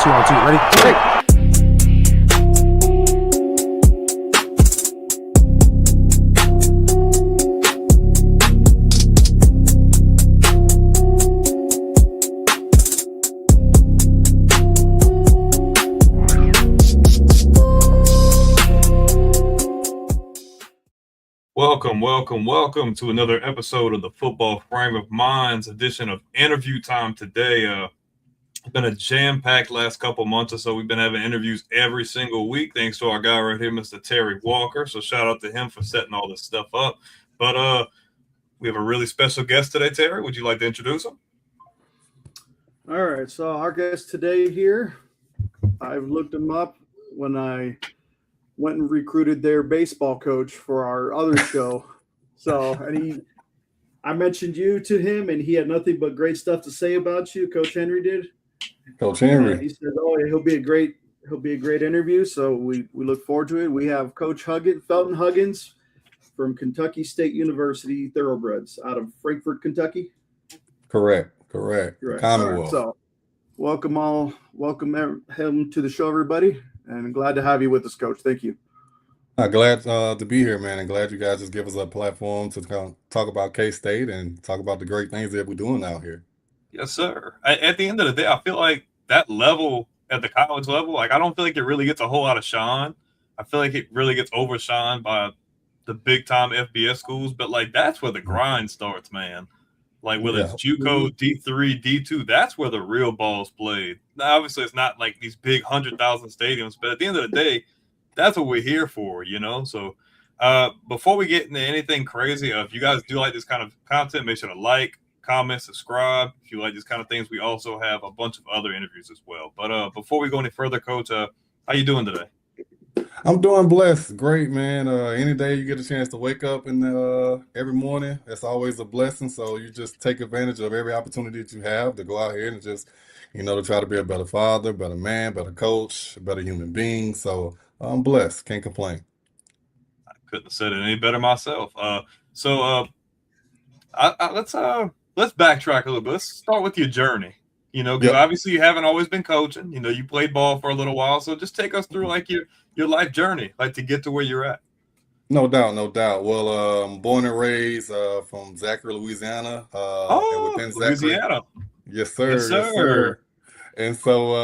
On two. Ready? Hey. Welcome to another episode of the Football Frame of Mind's edition of Interview Time today. It's been a jam-packed last couple months or so. We've been having interviews every single week, thanks to our guy right here, Mr. Terry Walker. So shout out to him for setting all this stuff up. But we have a really special guest today, Terry. Would you like to introduce him? All right, so our guest today here, I've looked him up when I went and recruited their baseball coach for our other show. I mentioned you to him, and he had nothing but great stuff to say about you. Coach Henry did. Coach Henry. He said, "Oh, he'll be a great interview." So we look forward to it. We have Coach Huggins, Felton Huggins, from Kentucky State University Thoroughbreds out of Frankfort, Kentucky. Correct. Commonwealth. Right, so welcome him to the show, everybody, and glad to have you with us, Coach. Thank you. Glad to be here, man, and glad you guys just give us a platform to talk about K-State and talk about the great things that we're doing out here. Yes, sir. At the end of the day, I feel like that level at the college level, I don't feel like it really gets a whole lot of shine. I feel like it really gets overshined by the big-time FBS schools, but, that's where the grind starts, man. Whether it's JUCO, D3, D2, that's where the real ball's played. Now, obviously, it's not like these big 100,000 stadiums, but at the end of the day, that's what we're here for, So before we get into anything crazy, if you guys do like this kind of content, make sure to like, comment, subscribe. If you like these kind of things, we also have a bunch of other interviews as well. But before we go any further, Coach, how you doing today? I'm doing blessed. Great, man. Any day you get a chance to wake up every morning, that's always a blessing. So you just take advantage of every opportunity that you have to go out here and just, to try to be a better father, better man, better coach, better human being. So I'm blessed. Can't complain. I couldn't have said it any better myself. Let's backtrack a little bit. Let's start with your journey. Because obviously you haven't always been coaching. You played ball for a little while. So just take us through your life journey, to get to where you're at. No doubt. Well, I'm born and raised from Zachary, Louisiana. And within Louisiana. Yes, sir. Yes, sir. And so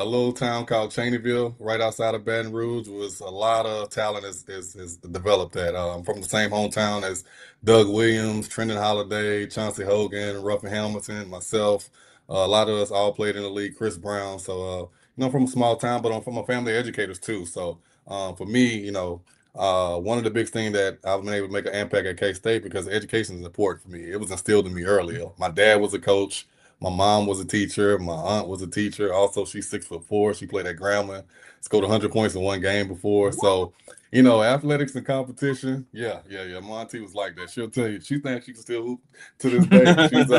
a little town called Cheneyville, right outside of Baton Rouge, was a lot of talent is developed at. I'm from the same hometown as Doug Williams, Trendon Holiday, Chauncey Hogan, Ruffin Hamilton, myself. A lot of us all played in the league, Chris Brown. So, from a small town, but I'm from a family of educators too. So for me, one of the big things that I've been able to make an impact at K-State because education is important for me. It was instilled in me earlier. My dad was a coach. My mom was a teacher. My aunt was a teacher. Also, she's 6'4". She played at Grambling. Scored 100 points in one game before. So, athletics and competition. Yeah. My auntie was like that. She'll tell you. She thinks she can still hoop to this day. She's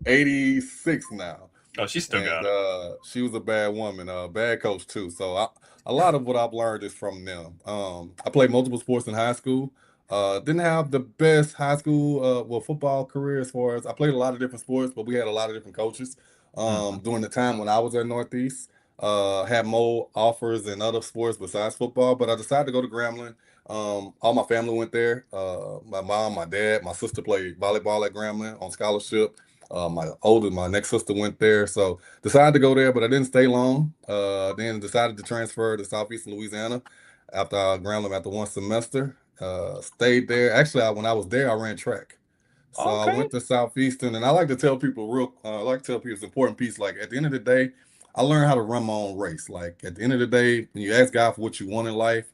86 now. Oh, she still got it. She was a bad woman, bad coach too. So a lot of what I've learned is from them. I played multiple sports in high school. Didn't have the best high school football career as far as I played a lot of different sports, but we had a lot of different coaches during the time when I was at Northeast. Had more offers in other sports besides football, but I decided to go to Grambling. All my family went there. My mom, my dad, my sister played volleyball at Grambling on scholarship. My next sister went there, so decided to go there, but I didn't stay long. Then decided to transfer to Southeastern Louisiana after Grambling after one semester. Stayed there. Actually, when I was there, I ran track. So I went to Southeastern, and I like to tell people it's an important piece. At the end of the day, I learned how to run my own race. At the end of the day, when you ask God for what you want in life,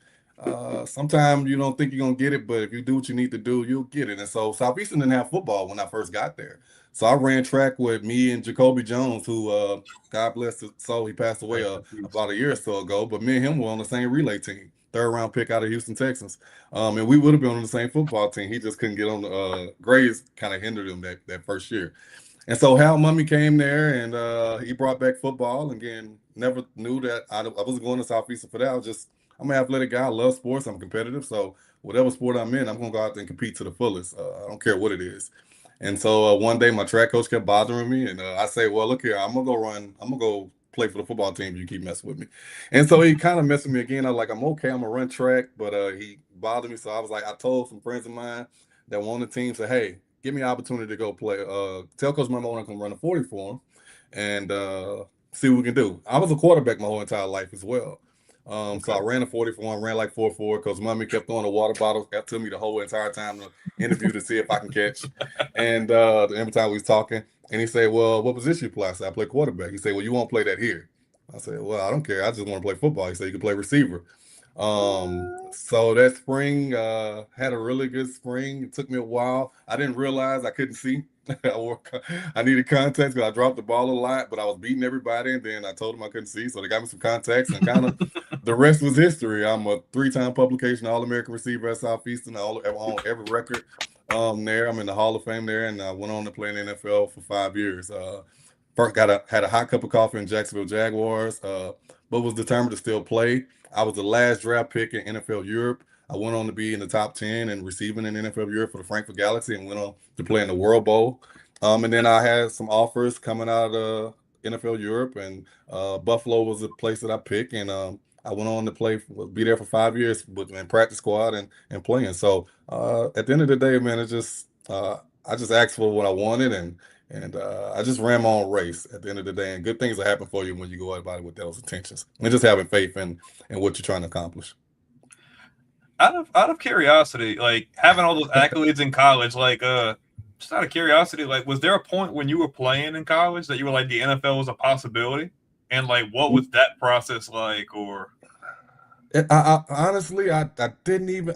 sometimes you don't think you're going to get it, but if you do what you need to do, you'll get it. And so Southeastern didn't have football when I first got there. So I ran track with me and Jacoby Jones, who, God bless his soul, he passed away about a year or so ago, but me and him were on the same relay team. Third-round pick out of Houston, Texas. And we would have been on the same football team. He just couldn't get on the grades kind of hindered him that first year. And so Hal Mummy came there, and he brought back football. Again, never knew that I wasn't going to Southeastern for that. I'm an athletic guy. I love sports. I'm competitive. So whatever sport I'm in, I'm going to go out there and compete to the fullest. I don't care what it is. And so one day my track coach kept bothering me. And I say, well, look here, I'm going to go play for the football team. You keep messing with me. And so he kind of messed with me again. I was like, I'm okay. I'm going to run track. But he bothered me. So I was like, I told some friends of mine that were on the team, said, hey, give me an opportunity to go play. Tell Coach Murray I want to come run a 40 for him and see what we can do. I was a quarterback my whole entire life as well. So I ran a 40 for him, ran like 4.4 because Mummy kept throwing a water bottle to me the whole entire time to interview to see if I can catch. And every time we was talking, and he said, well, what position you play? I said, I play quarterback. He said, well, you won't play that here. I said, well, I don't care. I just want to play football. He said, you can play receiver. So that spring had a really good spring. It took me a while. I didn't realize I couldn't see. I needed contacts because I dropped the ball a lot, but I was beating everybody. And then I told them I couldn't see, so they got me some contacts, and kind of the rest was history. I'm a 3-time publication All-American receiver at Southeastern, on every record there. I'm in the Hall of Fame there, and I went on to play in the NFL for 5 years. First had a hot cup of coffee in Jacksonville Jaguars, but was determined to still play. I was the last draft pick in NFL Europe. I went on to be in the top 10 and receiving in NFL Europe for the Frankfurt Galaxy, and went on to play in the World Bowl. And then I had some offers coming out of NFL Europe, and Buffalo was the place that I picked. And I went on to be there for 5 years in practice squad and playing. So at the end of the day, man, I just asked for what I wanted, and I just ran my own race at the end of the day. And good things will happen for you when you go about it with those intentions, and just having faith in what you're trying to accomplish. Out of curiosity, like having all those accolades in college, like just out of curiosity, like was there a point when you were playing in college that you were like the NFL was a possibility? And like what was that process like? Or I honestly, I didn't even.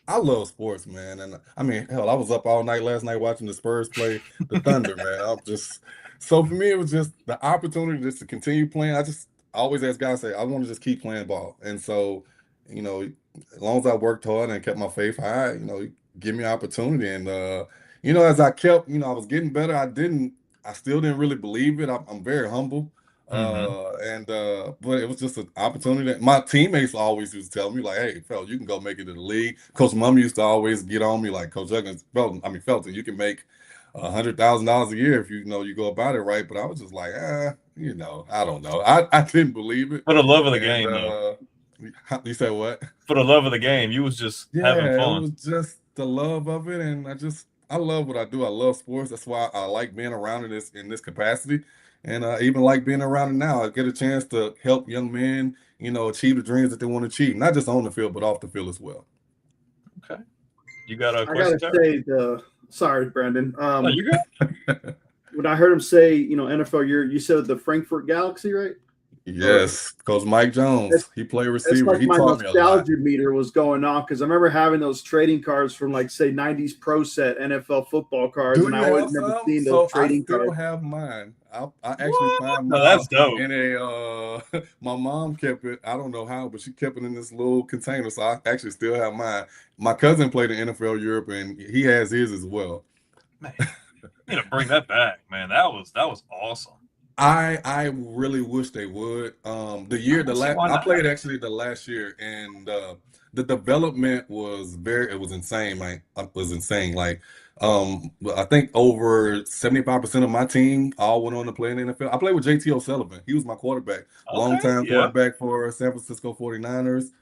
I love sports, man. And I mean, hell, I was up all night last night watching the Spurs play the Thunder, man. So for me, it was just the opportunity just to continue playing. I always ask guys, say, I want to just keep playing ball. And so, as long as I worked hard and kept my faith high, give me an opportunity. And, as I kept, I was getting better. I still didn't really believe it. I'm very humble. But it was just an opportunity that my teammates always used to tell me, like, hey, Felton, you can go make it to the league. Coach Mum used to always get on me, like, Coach Huggins, Felton, you can make $100,000 a year if you go about it right. But I was just like, I don't know. I didn't believe it. For the love of the game, though. You say what? For the love of the game. You was just having fun. It was just the love of it, and I love what I do. I love sports. That's why I like being around in this capacity. And I even like being around it now. I get a chance to help young men, achieve the dreams that they want to achieve, not just on the field, but off the field as well. Okay. You got a question? I gotta say, sorry, Brandon. No, you good? When I heard him say, NFL, you said the Frankfurt Galaxy, right? Yes, Coach Mike Jones. He played receiver. Like he my taught me a lot. nostalgia meter was going off because I remember having those trading cards from, like, say, 90s Pro Set NFL football cards, and I always never seen those trading cards. I still have mine. I actually found mine. That's dope. My mom kept it. I don't know how, but she kept it in this little container, so I actually still have mine. My cousin played in NFL Europe, and he has his as well. Man, you need to bring that back, man. That was awesome. I really wish they would. I played actually the last year, and the development was insane. It was insane. Like, I think over 75% of my team all went on to play in the NFL. I played with JT O'Sullivan. He was my quarterback, longtime quarterback for San Francisco 49ers.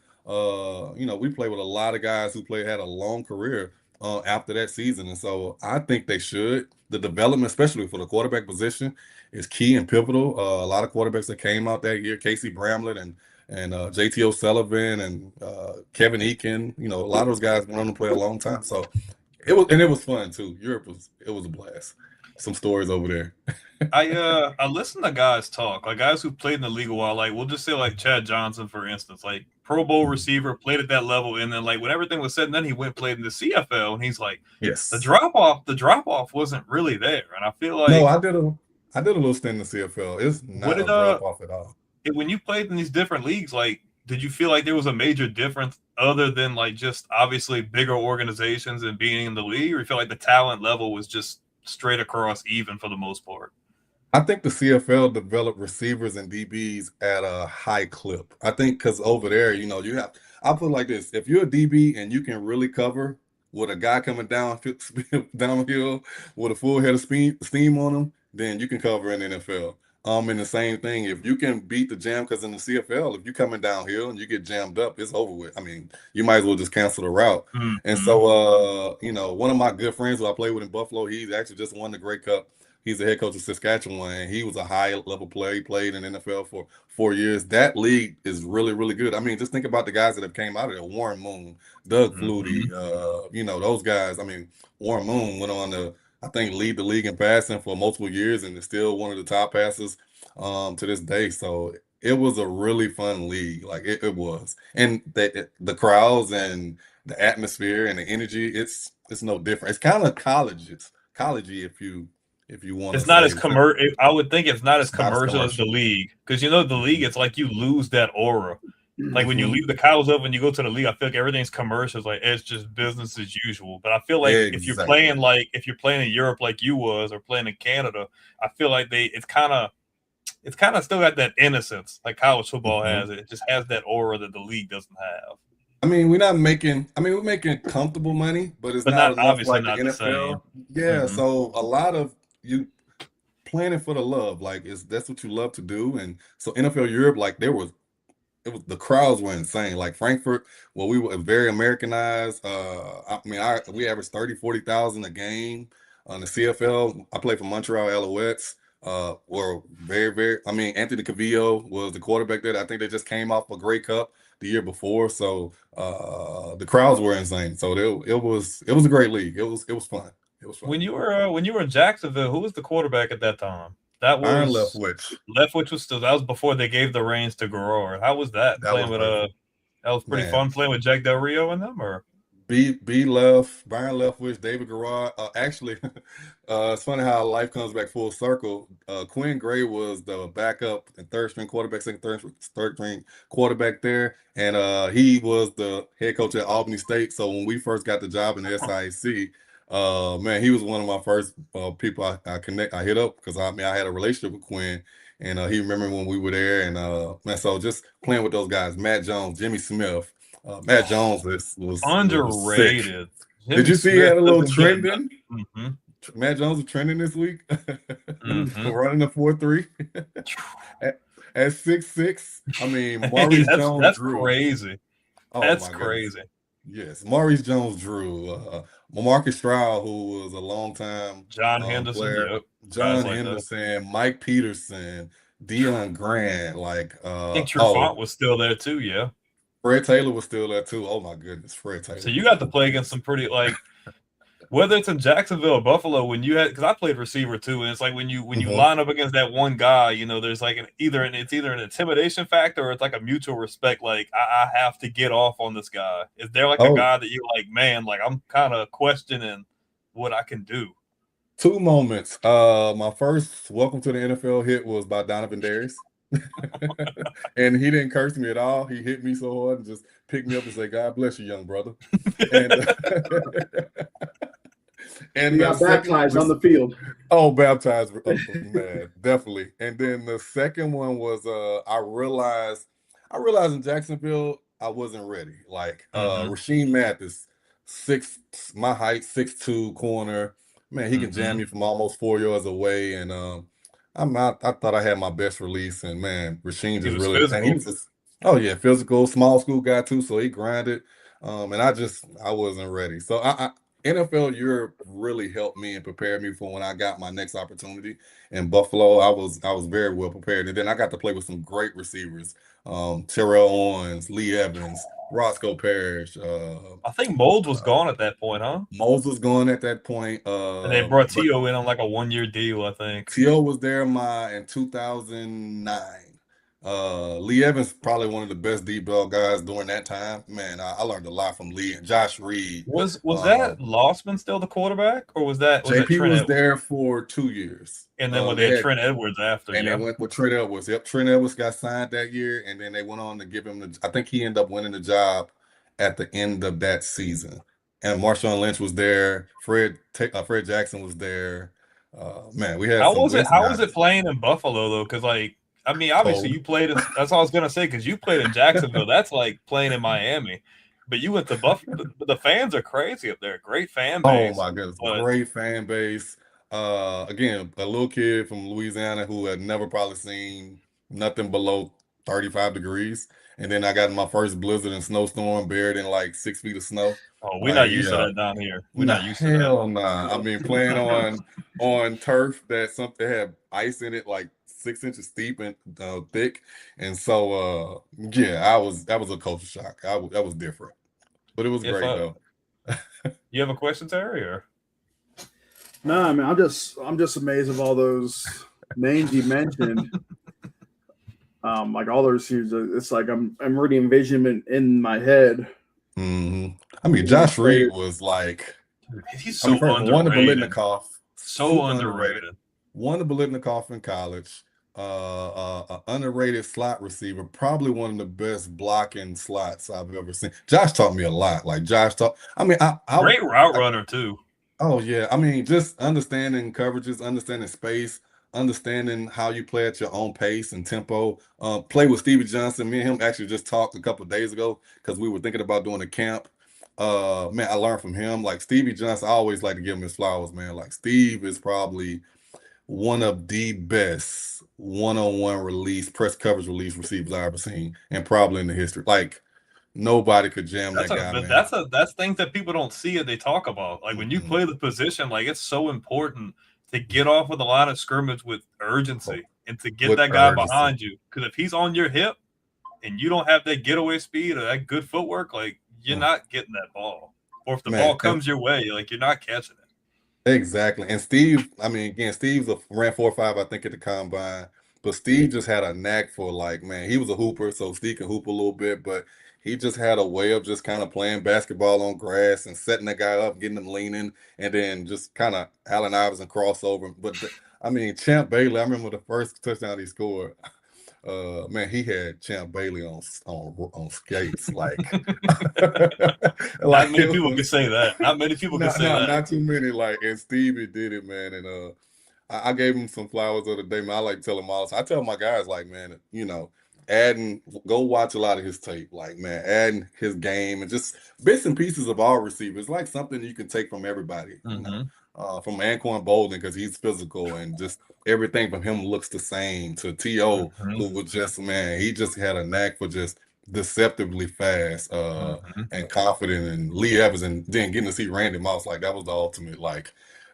We played with a lot of guys who had a long career after that season. And so I think they should. The development, especially for the quarterback position, is key and pivotal. A lot of quarterbacks that came out that year, Casey Bramlett and JT O'Sullivan and Kevin Eakin, a lot of those guys went on to play a long time. So it was fun too. Europe was a blast. Some stories over there. I listen to guys talk, like guys who played in the league a while. Like we'll just say like Chad Johnson, for instance, like Pro Bowl receiver, played at that level, and then like when everything was said and done, he went and played in the CFL, and he's like, yes, the drop off wasn't really there, and I feel like no, I did a little stint in the CFL. It's not a drop off at all. When you played in these different leagues, like, did you feel like there was a major difference other than like just obviously bigger organizations and being in the league, or you feel like the talent level was just straight across even for the most part? I think the CFL developed receivers and DBs at a high clip. I think because over there, I'll put it like this. If you're a DB and you can really cover with a guy coming downhill with a full head of steam on him, then you can cover in the NFL. And the same thing, if you can beat the jam, because in the CFL, if you're coming downhill and you get jammed up, it's over with. I mean, you might as well just cancel the route. And Mm-hmm. so, one of my good friends who I played with in Buffalo, he's actually just won the Grey Cup. He's the head coach of Saskatchewan, and he was a high level player. He played in NFL for 4 years. That league is really, really good. I mean, just think about the guys that have came out of there: Warren Moon, Doug Mm-hmm. Flutie, those guys. I mean, Warren Moon went on to, I think, lead the league in passing for multiple years, and is still one of the top passers to this day. So it was a really fun league. Like it was, and the crowds and the atmosphere and the energy, it's no different. It's kind of collegey, if you want to It's not as say. I would think it's not as It's not as commercial as the commercial. league, because the league, it's like you lose that aura. Like when you Mhm. leave the cows up and you go to the league, I feel like everything's commercial. It's like it's just business as usual. But I feel like Exactly. if you're playing in Europe like you was, or playing in Canada, I feel like it's kind of still got that innocence like college football Mhm. has. It just has that aura that the league doesn't have. I mean, we're making comfortable money, but it's But not not enough obviously like the not the same. NFL. Yeah, Hmm. so a lot of you playing it for the love, like that's what you love to do. And so NFL Europe, like the crowds were insane. Like Frankfurt, well, we were very Americanized. I mean, we averaged 30, 40,000 a game on the CFL. I played for Montreal Alouettes. Were very, very. I mean, Anthony Cavillo was the quarterback there. I think they just came off a Grey Cup the year before, so the crowds were insane. So it was a great league. It was fun. It was fun. When you were in Jacksonville, who was the quarterback at that time? That Byron was Leftwich, Leftwich was still that was before they gave the reins to Garrard. How was that that playing was with perfect, that was pretty man. fun playing with Jack Del Rio and them, or B left, Byron Leftwich, David Garrard. Actually, it's funny how life comes back full circle. Quinn Gray was the backup and third string quarterback, third string quarterback there, and he was the head coach at Albany State. So when we first got the job in the SIC, man, he was one of my first people I hit up, because I had a relationship with Quinn, and he remembered when we were there, and man, so just playing with those guys, Matt Jones, Jimmy Smith. Matt Jones was sick. underrated. Did Jimmy you see he Smith had a little doesn't get trending? enough. Hmm. Matt Jones was trending this week Hmm. for running the 4.3 at, at 6'6". I mean, Hey, Maurice Jones that's Drew. crazy. Oh That's my goodness. crazy. Yes, Maurice Jones Drew. Marcus Stroud, who was a longtime John Henderson, player. yep, guys John like that. Henderson, Mike Peterson, Deion Grant, like I think Trufant was still there too. Yeah. Fred Taylor was still there too. Oh my goodness, Fred So Taylor you was got to play against yes. some pretty whether it's in Jacksonville or Buffalo, when you had because I played receiver too, and it's like when you Mhm. line up against that one guy, there's like it's either an intimidation factor or it's like a mutual respect. Like I have to get off on this guy. Is there like a Oh, guy that you're like, man, like I'm kind of questioning what I can do? two moments. My first welcome to the NFL hit was by Donovan Darius. And he didn't curse me at all. He hit me so hard and just picked me up and said, God bless you, young brother. And He and the got second baptized on this the field. oh baptized man, definitely. And then the second one was I realized in Jacksonville I wasn't ready. Like Hmm. Rasheem Mathis, six my height, 6'2" corner. Man, he can jam Hmm. you from almost 4 yards away. And I thought I had my best release, and man, Rasheem He just was really, and he physical. was just, oh yeah, physical, small school guy too, so he grinded. And I wasn't ready. So NFL Europe really helped me and prepared me for when I got my next opportunity in Buffalo. I was very well prepared, and then I got to play with some great receivers, Terrell Owens, Lee Evans, Roscoe Parrish, I think Molds was uh, gone at that point, huh? Moses going at that point. And they brought But Tito in on like a 1 year deal, I think. T.O. was there in 2009. Lee Evans probably one of the best deep ball guys during that time. Man, I learned a lot from Lee and Josh Reed. Was Uh, that Lossman still the quarterback, or was that JP Trent was Edwards? there for 2 years. And then when they They had had Trent Edwards after, and they yeah. went with Trent Edwards. Yep, Trent Edwards got signed that year, and then they went on to give him I think he ended up winning the job at the end of that season. And Marshawn Lynch was there. Fred Jackson was there. Man, we had some How was it guys. playing in Buffalo though? Because I mean, obviously Cold. you played in. That's all I was gonna say. Because you played in Jacksonville. That's like playing in Miami. But you went to Buffalo. The fans are crazy up there. Great fan Oh base. my goodness, But great fan base. Again, a little kid from Louisiana who had never probably seen nothing below 35 degrees. And then I got my first blizzard and snowstorm buried in like 6 feet of snow. Oh, we're Like, not used to yeah, that down here. We're nah, not used to that. hell nah. I mean, playing on turf that something had ice in it, like 6 inches deep and thick. And so, yeah, that was a culture shock. That was different, but it was If great though. you have a question, Terry, or No, I mean, I'm just amazed of all those names you mentioned. Like all those receivers, it's like I'm already envisioning in my head. hmm I mean, When he Josh played Reed it. was like, he's I mean, so first, won the underrated. Bolitnikoff, So super underrated. underrated. Won the Bolitnikoff in college. Underrated slot receiver, probably one of the best blocking slots I've ever seen. Josh taught me a lot. Like Josh taught. I mean, Great route runner too. oh yeah. I mean, just understanding coverages, understanding space, understanding how you play at your own pace and tempo. Play with Stevie Johnson. Me and him actually just talked a couple of days ago because we were thinking about doing a camp. Man, I learned from him. Like Stevie Johnson, I always like to give him his flowers, man. Like Steve is probably one of the best one-on-one release, press coverage release receivers I ever seen, and probably in the history. Like nobody could jam that guy, But man. that's things that people don't see and they talk about. Like when you Mhm. play the position, like it's so important to get off of the line of scrimmage with urgency and to get With that guy urgency. behind you. Because if he's on your hip and you don't have that getaway speed or that good footwork, like you're Mm. not getting that ball. Or if the Man, ball comes your way, like you're not catching it. exactly. And Steve, I mean, again, Steve's ran 4.5, I think, at the combine. But Steve just had a knack for like, man, he was a hooper, so Steve can hoop a little bit, but he just had a way of just kind of playing basketball on grass and setting the guy up, getting him leaning, and then just kind of Allen Iverson crossover. But I mean, Champ Bailey, I remember the first touchdown he scored. Man, he had Champ Bailey on skates, like Not like many it people can was say that. Not many people can say that. not too many. Like, and Stevie did it, man. And I gave him some flowers the other day, man. I like to tell him all this. I tell my guys, like, man, you know, go watch a lot of his tape, like, man, adding his game and just bits and pieces of all receivers, like something you can take from everybody, you know, from Anquan Bolden because he's physical and just everything from him looks the same to T.O., who was just, man, he just had a knack for just deceptively fast and confident, and Lee Evans, and then getting to see Randy Moss, like that was the ultimate. Like,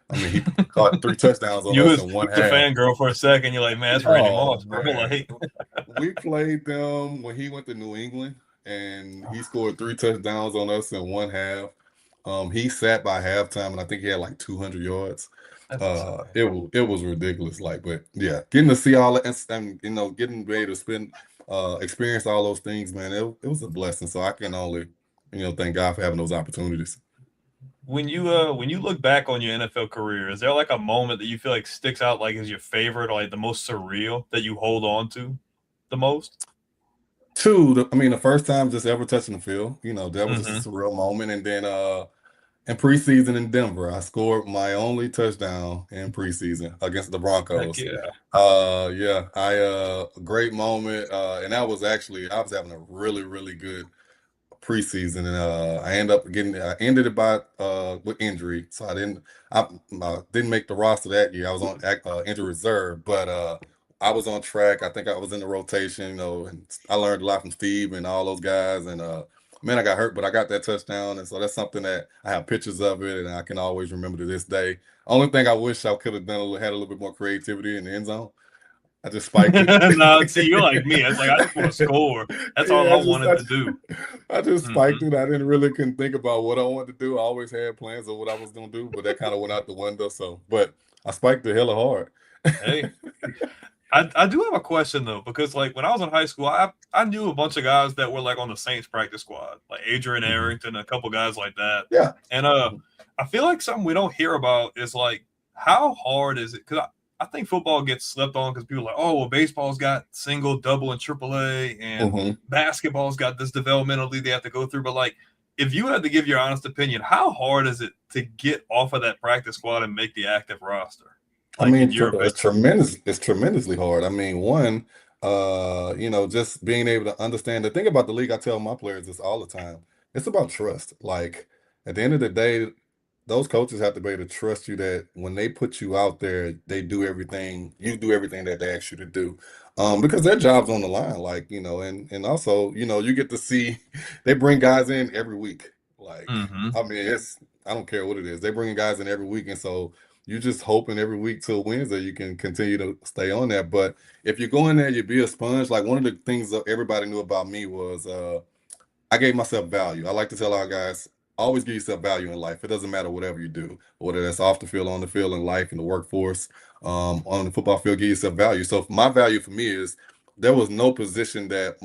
I mean, he caught 3 touchdowns on You us was in you one was a half. fangirl for a second. You're like, man, that's Randy Oh Moss, bro. man, Like, we played them when he went to New England, and he scored 3 touchdowns on us in one half. He sat by halftime, and I think he had like 200 yards. that's insane. It was ridiculous. Like, but yeah, getting to see all that and you know, getting ready to experience all those things, man, it was a blessing. So I can only, you know, thank God for having those opportunities. When you look back on your NFL career, is there like a moment that you feel like sticks out like is your favorite or like the most surreal that you hold on to the most? I mean, the first time just ever touching the field, you know, that was Mm-hmm. a surreal moment. And then in preseason in Denver, I scored my only touchdown in preseason against the Heck Broncos. yeah. Yeah, a great moment. And that was actually I was having a really, really good preseason, and I ended it by with injury, so I didn't make the roster that year. I was on injury reserve, but I was on track. I think I was in the rotation, you know, and I learned a lot from Steve and all those guys. And man, I got hurt, but I got that touchdown, and so that's something that I have pictures of it, and I can always remember to this day. Only thing I wish I could have done had a little bit more creativity in the end zone. I just spiked it. No, see, you're like me. It's like I just want to score. That's all Yeah, I wanted to do. I just spiked Mm-hmm. it. I didn't really couldn't think about what I wanted to do. I always had plans of what I was gonna do, but that kind of went out the window. So, but I spiked it hella hard. Hey, I do have a question though, because like when I was in high school, I knew a bunch of guys that were like on the Saints practice squad, like Adrian Mhm. Arrington, a couple guys like that. Yeah. And I feel like something we don't hear about is like how hard is it? Because I think football gets slept on because people are like, oh, well, baseball's got single, double, and triple A, and hmm basketball's got this developmental league they have to go through. But like, if you had to give your honest opinion, how hard is it to get off of that practice squad and make the active roster? I Like mean, in your opinion. it's tremendous. It's tremendously hard. I mean, one, you know, just being able to understand the thing about the league. I tell my players this all the time. It's about trust. Like at the end of the day, those coaches have to be able to trust you that when they put you out there, they do everything, you do everything that they ask you to do. Because their job's on the line, like, and also, you get to see they bring guys in every week. Like, Mm-hmm. I mean, I don't care what it is. They bring guys in every week. And so you're just hoping every week till Wednesday you can continue to stay on that. But if you go in there, you be a sponge. Like one of the things that everybody knew about me was, I gave myself value. I like to tell our guys, always give yourself value in life. It doesn't matter whatever you do, whether that's off the field, on the field, in life, in the workforce, on the football field, give yourself value. So my value for me is there was no position that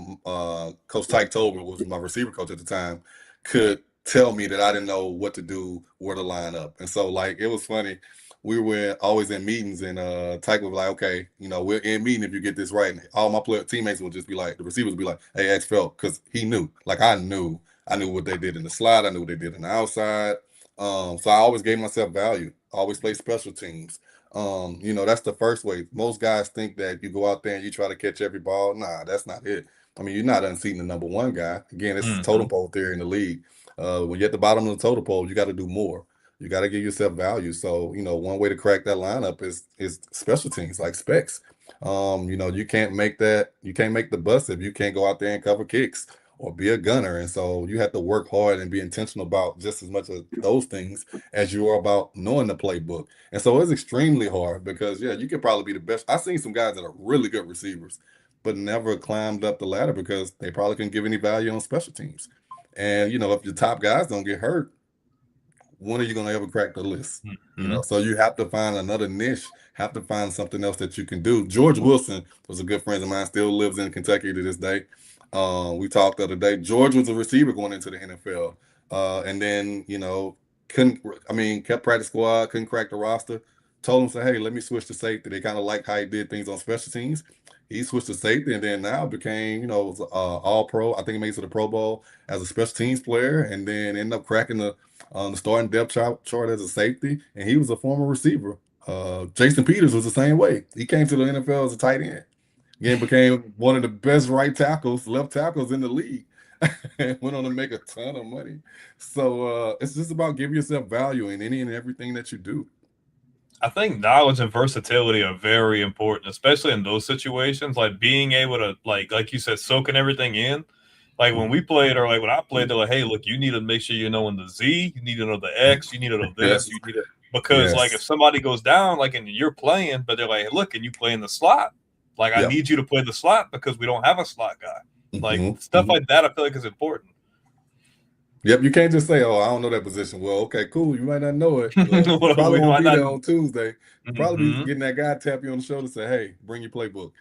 Coach Tyke Tolbert was my receiver coach at the time could tell me that I didn't know what to do, where to line up. And so like it was funny. We were always in meetings and Tyke was like, okay, we're in meeting if you get this right. And all my teammates would just be like, the receivers would be like, hey, ask Felt, because he knew. Like I knew what they did in the slide. I knew what they did in the outside. So I always gave myself value. I always played special teams. That's the first way. Most guys think that you go out there and you try to catch every ball. Nah, that's not it. I mean, you're not unseating the number one guy. Again, it's totem pole theory in the league. When you're at the bottom of the totem pole, you got to do more. You got to give yourself value. So, one way to crack that lineup is special teams like specs. You can't make the bus if you can't go out there and cover kicks or be a gunner. And so you have to work hard and be intentional about just as much of those things as you are about knowing the playbook. And so it's extremely hard because, yeah, you could probably be the best. I've seen some guys that are really good receivers, but never climbed up the ladder because they probably couldn't give any value on special teams. And, if your top guys don't get hurt, when are you going to ever crack the list? So you have to find another niche, have to find something else that you can do. George Wilson was a good friend of mine, still lives in Kentucky to this day. We talked the other day. George was a receiver going into the NFL. And then, kept practice squad, couldn't crack the roster. Told him, say, hey, let me switch to safety. They kind of like how he did things on special teams. He switched to safety and then now became, was all pro. I think he made it to the Pro Bowl as a special teams player and then ended up cracking the starting depth chart as a safety. And he was a former receiver. Jason Peters was the same way. He came to the NFL as a tight end. Again, became one of the best left tackles in the league. And went on to make a ton of money. So it's just about giving yourself value in any and everything that you do. I think knowledge and versatility are very important, especially in those situations. Like being able to, like you said, soaking everything in. Like when we played, or like when I played, they're like, "Hey, look, you need to make sure you know in the Z, you need to know the X, you need to know this, you need to." Because like if somebody goes down, like and you're playing, but they're like, hey, "Look, and you play in the slot. Like I need you to play the slot because we don't have a slot guy." Like stuff like that, I feel like is important. Yep, you can't just say, "Oh, I don't know that position." Well, okay, cool. You might not know it. Well, you probably won't be there on Tuesday. You'll probably be getting that guy tap you on the shoulder and say, "Hey, bring your playbook."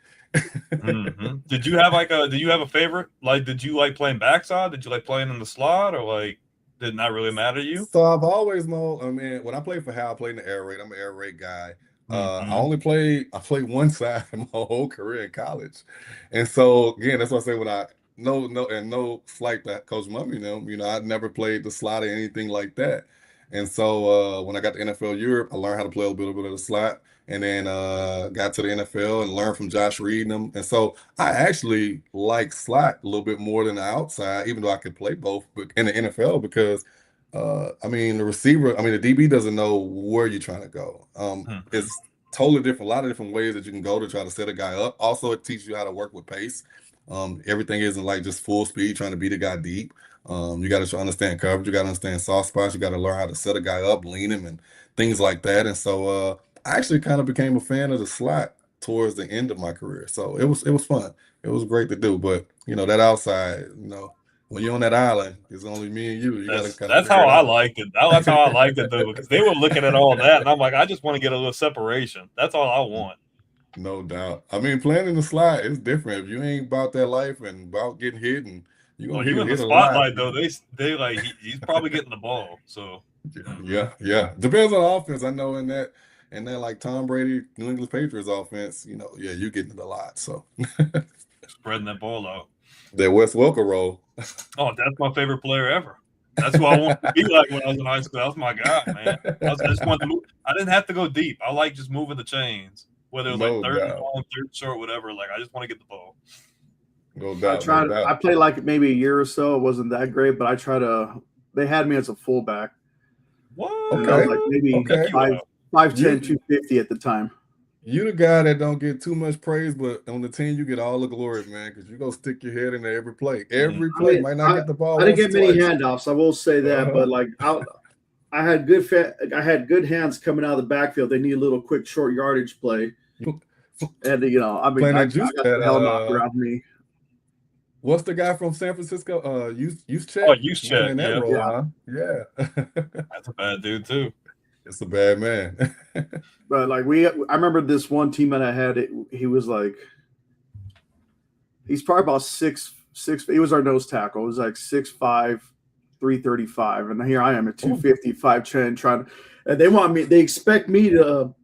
Did you have a favorite? Like, did you like playing backside? Did you like playing in the slot, or like did it not really matter to you? So I've always known. I mean, when I played for Hal, I played in the air raid. I'm an air raid guy. I played one side my whole career in college, and so again, that's why I say when I no slight that Coach Mummy, I never played the slot or anything like that. And so when I got to NFL Europe, I learned how to play a little bit of the slot, and then got to the NFL and learned from Josh Reed and them. And so I actually like slot a little bit more than the outside, even though I could play both, but in the NFL because the receiver, the DB doesn't know where you're trying to go. It's totally different, a lot of different ways that you can go to try to set a guy up. Also, it teaches you how to work with pace. Everything isn't like just full speed trying to beat a guy deep. You got to understand coverage. You got to understand soft spots. You got to learn how to set a guy up, lean him, and things like that. And so I actually kind of became a fan of the slot towards the end of my career. So it was fun. It was great to do. But that outside, when you're on that island, it's only me and you. You got to kind of. That's how I liked it. That's how I liked it though, because they were looking at all that, and I'm like, I just want to get a little separation. That's all I want. No doubt. Playing in the slot is different. If you ain't about that life and about getting hit, and you're gonna you in the hit a lot. spotlight though. They like he's probably getting the ball. So yeah. Depends on offense. I know in that like Tom Brady, New England Patriots offense, you're getting it a lot. So spreading that ball out. That Wes Welker role. Oh, that's my favorite player ever. That's who I wanted to be like when I was in high school. That was my guy, man. I just wanted to move. I didn't have to go deep. I like just moving the chains. Whether it was like third and long, third short, whatever. Like I just want to get the ball. No doubt. I played like maybe a year or so. It wasn't that great, but I try to. They had me as a fullback, What? And I was Okay. like maybe Okay. Check you out. 5'10", You 250 at the time. you the guy that don't get too much praise, but on the team you get all the glory, man, because you go stick your head into every play. Every I play mean, might not get the ball I didn't once or get many twice. handoffs. I will say that, Uh-huh. but like I had I had good hands coming out of the backfield. They need a little quick short yardage play, and I mean, Playing I that juice got that the hell knocked around me. what's the guy from San Francisco? Use Oh, check use running check. in that Yeah, role, Yeah, huh? Yeah. that's a bad dude too. It's a bad man. but like I remember this one team that I had. He was like, he's probably about 6'6". He was our nose tackle. He was like 6'5", 335, and here I am at Oh, 250, 5'10", trying to. And they want me. They expect me to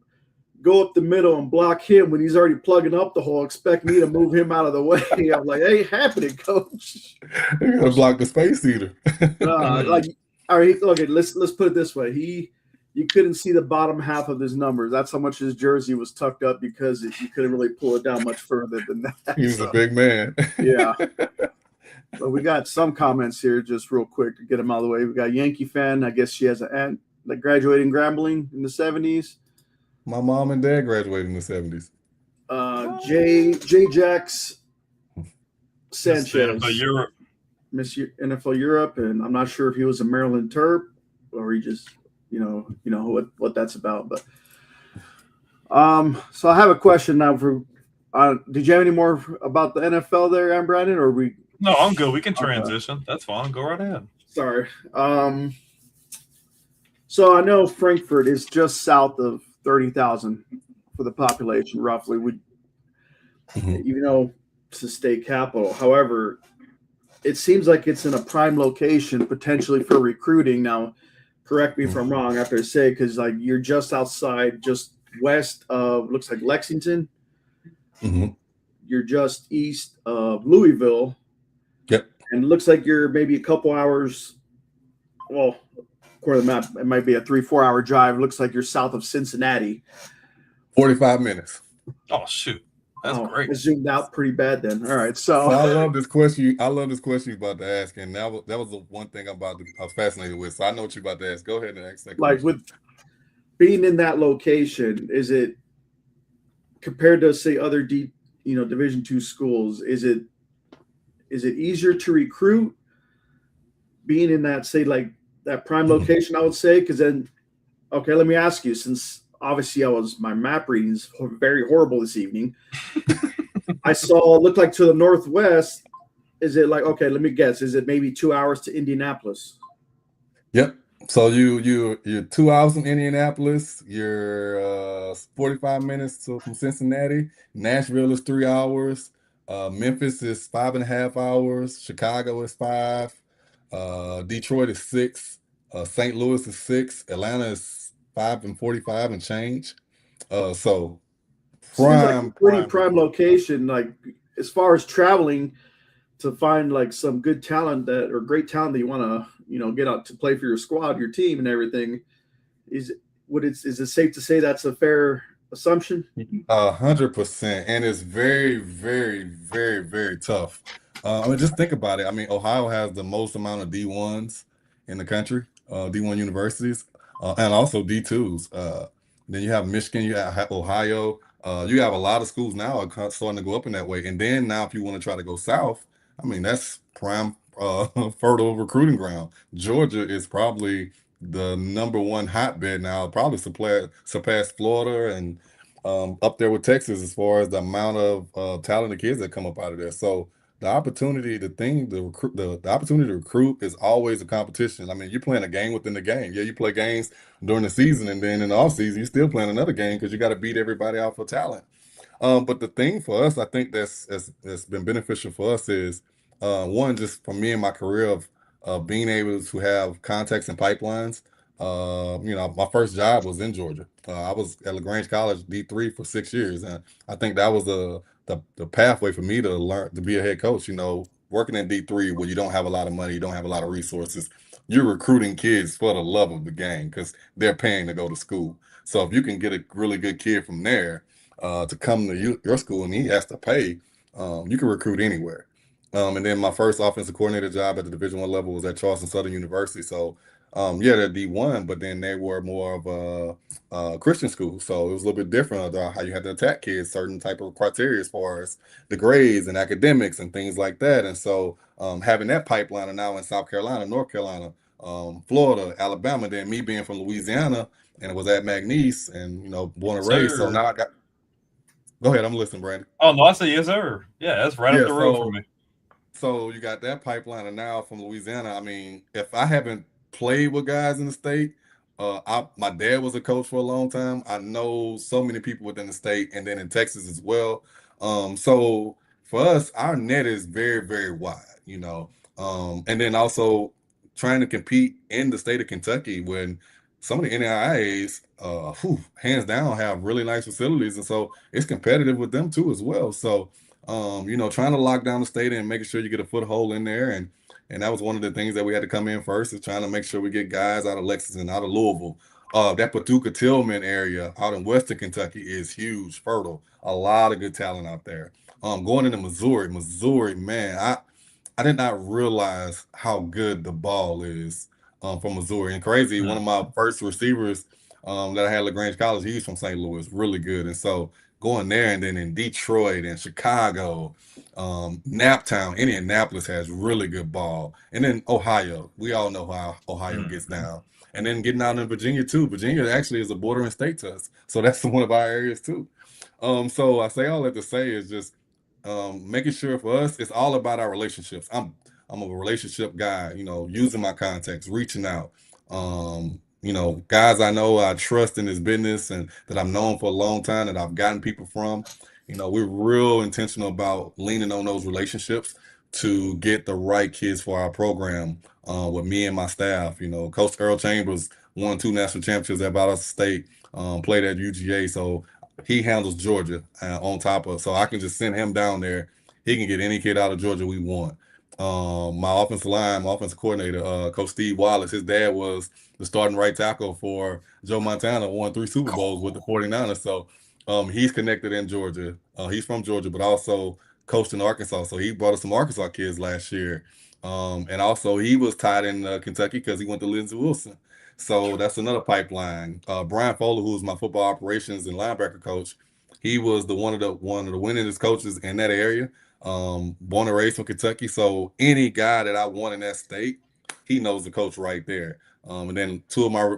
go up the middle and block him when he's already plugging up the hole. Expect me to move him out of the way. I'm like, hey, happening, coach. you gotta block the space eater. Like, all right, okay, let's put it this way. You couldn't see the bottom half of his numbers. That's how much his jersey was tucked up because you couldn't really pull it down much further than that. He was a So, big man. yeah. But we got some comments here just real quick to get them out of the way. We got Yankee fan. I guess she has an aunt that graduated in Grambling in the 70s. My mom and dad graduated in the 70s. J Jax NFL Sanchez, Europe. Miss NFL Europe, and I'm not sure if he was a Maryland Terp or he just what that's about. But so I have a question now for. Did you have any more about the NFL there, Brandon, or we? No, I'm good. We can Okay. transition. That's fine. Go right ahead. Sorry. So I know Frankfurt is just south of 30,000 for the population, roughly. Even though it's a state capital, however, it seems like it's in a prime location potentially for recruiting. Now, correct me if I'm wrong after I say, because like you're just outside, just west of looks like Lexington. Mm-hmm. You're just east of Louisville. Yep. And it looks like you're maybe a couple hours. Well, according to the map, it might be a 3-4 hour drive. It looks like you're south of Cincinnati. 45 minutes. Oh shoot, that's great. I zoomed out pretty bad then. All right, so I love this question. I love this question you're about to ask, and that was the one thing I was fascinated with. So I know what you're about to ask. Go ahead and ask that question. Like with being in that location, is it compared to say other Division II schools? Is it easier to recruit being in that say that prime location? I would say because then, okay, let me ask you since. Obviously, my map reading is very horrible this evening. I saw it looked like to the northwest. Is it like okay? Let me guess. Is it maybe 2 hours to Indianapolis? Yep. So you're 2 hours from Indianapolis. You're 45 minutes from Cincinnati. Nashville is 3 hours. Memphis is 5.5 hours. Chicago is 5. Detroit is 6. St. Louis is 6. Atlanta is 5:45 and change. So Seems like a pretty prime location. Like as far as traveling to find like some good talent or great talent that you want to get out to play for your squad, your team, and everything. Is it safe to say that's a fair assumption? 100%, and it's very, very, very, very tough. I mean, just think about it. I mean, Ohio has the most amount of D1s in the country, D1 universities, and also D2s. Then you have Michigan, you have Ohio. You have a lot of schools now are starting to go up in that way. And then now, if you want to try to go south, I mean, that's prime, fertile recruiting ground. Georgia is probably the #1 hotbed now, probably surpass Florida and up there with Texas as far as the amount of talented kids that come up out of there. So the opportunity, the opportunity to recruit is always a competition. I mean, you're playing a game within the game. Yeah, you play games during the season, and then in the off season, you're still playing another game because you got to beat everybody out for talent. But the thing for us, I think that's been beneficial for us is one, just for me in my career of being able to have contacts and pipelines. My first job was in Georgia. I was at LaGrange College D3 for 6 years, and I think that was the pathway for me to learn to be a head coach. Working in D3 where you don't have a lot of money, you don't have a lot of resources, you're recruiting kids for the love of the game because they're paying to go to school. So if you can get a really good kid from there to come to your school and he has to pay, you can recruit anywhere. And then my first offensive coordinator job at the Division I level was at Charleston Southern University. So Yeah, they're D1, but then they were more of a Christian school, so it was a little bit different of how you had to attack kids, certain type of criteria as far as the grades and academics and things like that. And so having that pipeline now in South Carolina, North Carolina, Florida, Alabama, then me being from Louisiana and was at McNeese and born and raised. So Sir. now I got. Go ahead, I'm listening, Brandon. Oh no, I said yes, sir. Yeah, that's right up Yeah, the road from me. so you got that pipeline, and now from Louisiana. I mean, if I haven't played with guys in the state, my dad was a coach for a long time. I know so many people within the state, and then in Texas as well. So for us, our net is very, very wide. And then also trying to compete in the state of Kentucky when some of the NAIAs, hands down, have really nice facilities, and so it's competitive with them too as well. So trying to lock down the state and making sure you get a foothold in there. And that was one of the things that we had to come in first, is trying to make sure we get guys out of Lexington, out of Louisville. That Paducah Tillman area out in Western Kentucky is huge, fertile. A lot of good talent out there. Going into Missouri, man, I did not realize how good the ball is from Missouri. And crazy, one of my first receivers that I had at LaGrange College, he's from St. Louis, really good. And so going there, and then in Detroit and Chicago, Naptown, Indianapolis has really good ball. And then Ohio, we all know how Ohio gets down. And then getting out in Virginia too. Virginia actually is a bordering state to us, so that's one of our areas too. So I say all that to say is just making sure for us, it's all about our relationships. I'm a relationship guy, using my contacts, reaching out. Guys I know I trust in this business and that I've known for a long time, that I've gotten people from. We're real intentional about leaning on those relationships to get the right kids for our program. With me and my staff, Coach Earl Chambers won 2 national championships at Valdosta State, played at UGA, so he handles Georgia on top of, so I can just send him down there. He can get any kid out of Georgia we want. My offensive coordinator, Coach Steve Wallace, his dad was the starting right tackle for Joe Montana, won 3 Super Bowls with the 49ers. So he's connected in Georgia. He's from Georgia, but also coached in Arkansas. So he brought us some Arkansas kids last year. And also he was tied in Kentucky because he went to Lindsey Wilson. So that's another pipeline. Brian Fowler, who's my football operations and linebacker coach, he was one of the winningest coaches in that area. Born and raised from Kentucky. So any guy that I want in that state, he knows the coach right there. And then 2 of my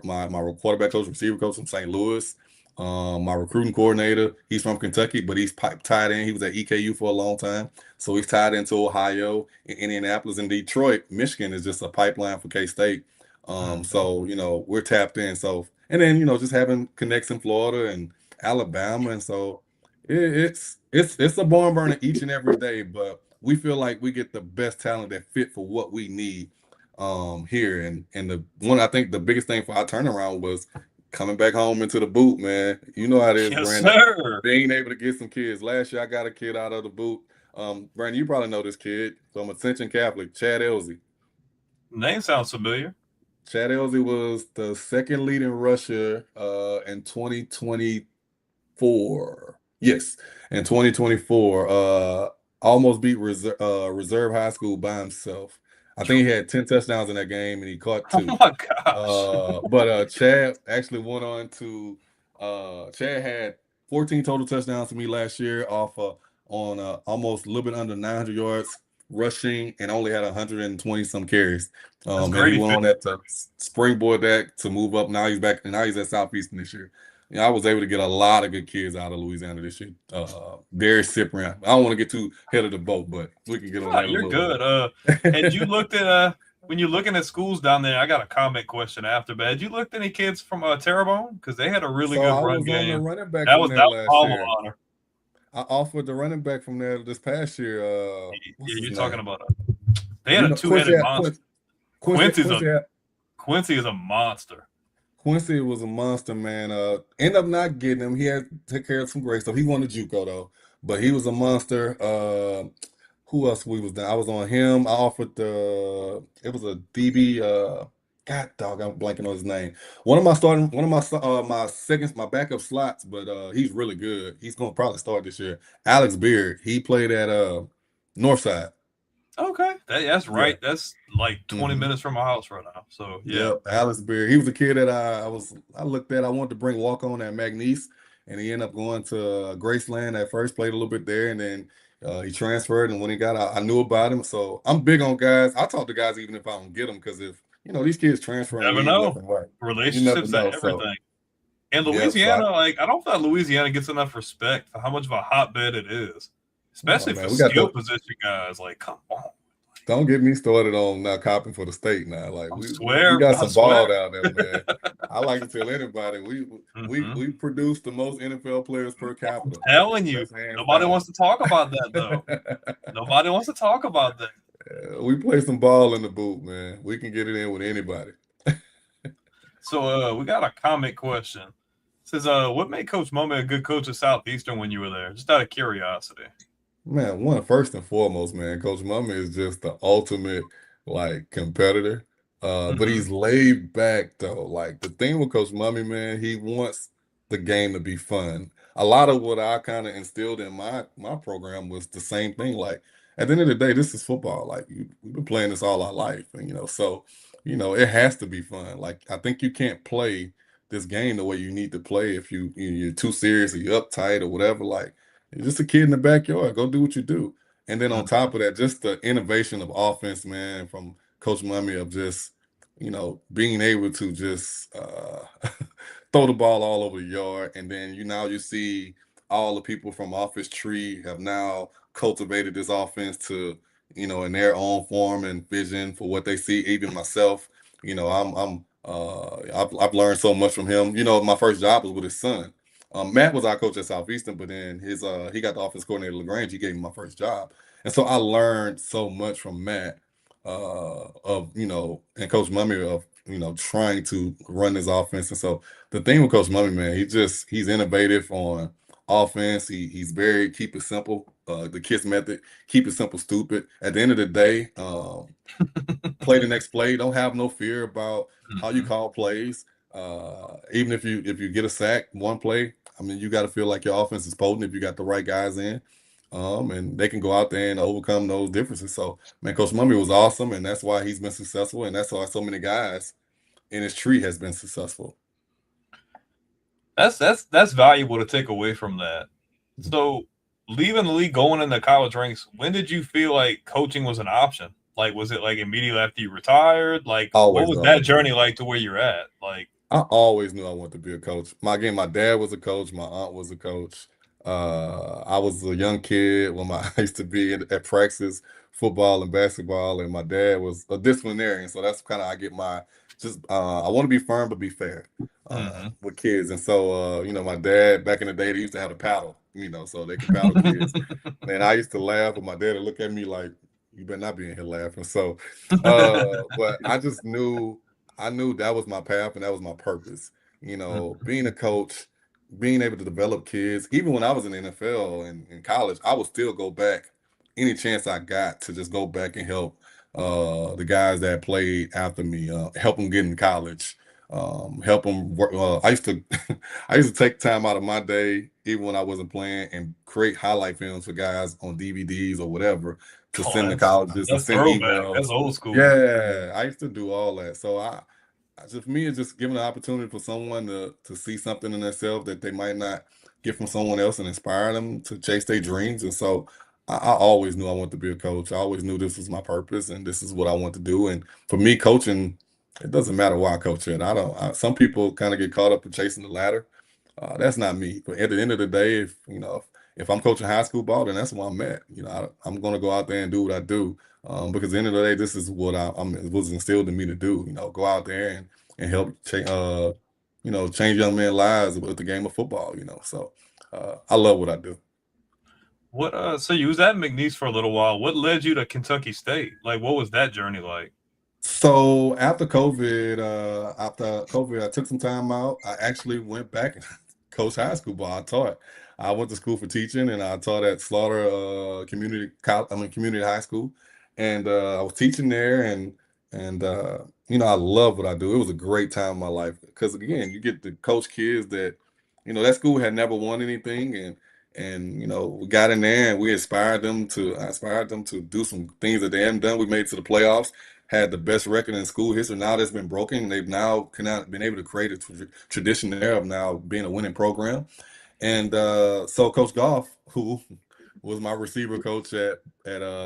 quarterback coach, receiver coach from St. Louis. My recruiting coordinator, he's from Kentucky, but he's tied in. He was at EKU for a long time. So he's tied into Ohio, Indianapolis, and Detroit. Michigan is just a pipeline for K-State. So, we're tapped in. So, and then, just having connects in Florida and Alabama. And so it's a barn burner each and every day, but we feel like we get the best talent that fit for what we need here. And I think the biggest thing for our turnaround was coming back home into the boot, man. You know how it is, Yes, Brandon. sir. Being able to get some kids. Last year I got a kid out of the boot. Brandon, you probably know this kid from Ascension Catholic, Chad Elsie. Name sounds familiar. Chad Elsie was the second leading rusher in 2024. Yes, in 2024. Almost beat Reserve High School by himself. I think he had 10 touchdowns in that game and he caught 2. Oh my gosh. But Chad actually went on to Chad had 14 total touchdowns for me last year on almost a little bit under 900 yards rushing and only had 120 some carries. And he went on that to springboard that to move up. Now he's back, and now he's at Southeastern this year. I was able to get a lot of good kids out of Louisiana this year. Darius Cyprian. I don't want to get too ahead of the boat, but we can get on that. You're good. Had you looked at when you're looking at schools down there? I got a comment question after, but had you looked at any kids from Terrebonne? Because they had a really good run game. On the running back that was last year. Honor. I offered the running back from there this past year. You're talking about they had a 2-headed monster. Quincy is a monster. Quincy was a monster, man. Ended up not getting him. He had to take care of some great stuff. He won the JUCO though, but he was a monster. Who else we was down? I was on him. I offered it was a DB. God dog, I'm blanking on his name. One of my backup slots, but he's really good. He's gonna probably start this year. Alex Beard. He played at Northside. Okay, that's Yeah. right. That's like 20 Hmm. minutes from my house right now. So yeah. Yep, Alice Beer. He was a kid that I looked at. I wanted to bring walk on at McNeese, and he ended up going to Graceland at first. Played a little bit there, and then he transferred. And when he got out, I knew about him. So I'm big on guys. I talk to guys even if I don't get them because if these kids transfer and Never leave left know. and right, you never Relationships and know. So everything. And yep. So Louisiana, like I don't feel like Louisiana gets enough respect for how much of a hotbed it is, oh especially for man, we got skill the. position guys. Like, come on, Don't get me started on not copping for the state now. Like I we swear, got I some ball swear. down there, man. I like to tell anybody Hmm. we produce the most NFL players per I'm capita. telling you, That's hands nobody down. wants to talk about that though. Nobody wants to talk about that. We play some ball in the boot, man. We can get it in with anybody. So, we got a comment question. It says, what made Coach Mummy a good coach at Southeastern when you were there? Just out of curiosity. Man, first and foremost, man, Coach Mummy is just the ultimate like competitor. But Hmm. he's laid back though. Like the thing with Coach Mummy, man, he wants the game to be fun. A lot of what I kind of instilled in my program was the same thing. Like at the end of the day, this is football. Like we've been playing this all our life, and so it has to be fun. Like I think you can't play this game the way you need to play if you're too serious or you're uptight or whatever. Like you're just a kid in the backyard. Go do what you do. And then on Hmm. top of that, just the innovation of offense, man, from Coach Mummy of just, being able to just throw the ball all over the yard. And then you see all the people from off his tree have now cultivated this offense to, in their own form and vision for what they see. Even myself, I've learned so much from him. My first job was with his son. Matt was our coach at Southeastern, but then he got the offense coordinator at LaGrange. He gave me my first job, and so I learned so much from Matt of and Coach Mummy of trying to run this offense. And so the thing with Coach Mummy, man, he's innovative on offense. He's very keep it simple. The KISS method, keep it simple, stupid. At the end of the day, play the next play. Don't have no fear about how you Hmm. call plays. Even if you get a sack one play, I mean you got to feel like your offense is potent if you got the right guys in, and they can go out there and overcome those differences. So man, Coach Mummy was awesome, and that's why he's been successful, and that's why so many guys in his tree has been successful. That's valuable to take away from that. So, leaving the league, going into college ranks, when did you feel like coaching was an option? Like, was it like immediately after you retired? Like, what Always was though. that journey like to where you're at? Like, I always knew I wanted to be a coach. My dad was a coach. My aunt was a coach. I was a young kid when I used to be at practice, football and basketball, and my dad was a disciplinarian. So that's kind of I get my just. I want to be firm but be fair hmm. with kids. And so my dad back in the day they used to have a paddle, so they could paddle kids. Man, I used to laugh, but my dad would look at me like, "You better not be in here laughing." So, but I knew that was my path and that was my purpose. Being a coach, being able to develop kids. Even when I was in the NFL and in college, I would still go back any chance I got to just go back and help the guys that played after me, help them get in college, help them work. I used to I used to take time out of my day, even when I wasn't playing, and create highlight films for guys on DVDs or whatever to Oh, send to colleges and that's send throwback. That's emails. old school. Yeah, I used to do all that. So for me, it's just giving an opportunity for someone to see something in themselves that they might not get from someone else and inspire them to chase their dreams. And so I always knew I wanted to be a coach. I always knew this was my purpose and this is what I want to do. And for me, coaching, it doesn't matter why I coach it. I don't. Some people kind of get caught up in chasing the ladder. That's not me. But at the end of the day, if I'm coaching high school ball, then that's where I'm at. I'm going to go out there and do what I do. Because at the end of the day, this is what it was instilled in me to do. Go out there and help change young men's lives with the game of football. So I love what I do. What so you was at McNeese for a little while. What led you to Kentucky State? Like what was that journey like? So after COVID, I took some time out. I actually went back and coached high school ball. I went to school for teaching, and I taught at Slaughter Community High School, and I was teaching there, and I love what I do. It was a great time in my life because again, you get to coach kids that that school had never won anything, And we got in there and I inspired them to do some things that they haven't done. We made it to the playoffs, had the best record in school history. Now that's been broken. They've now been able to create a tradition there of now being a winning program. And so Coach Goff, who was my receiver coach at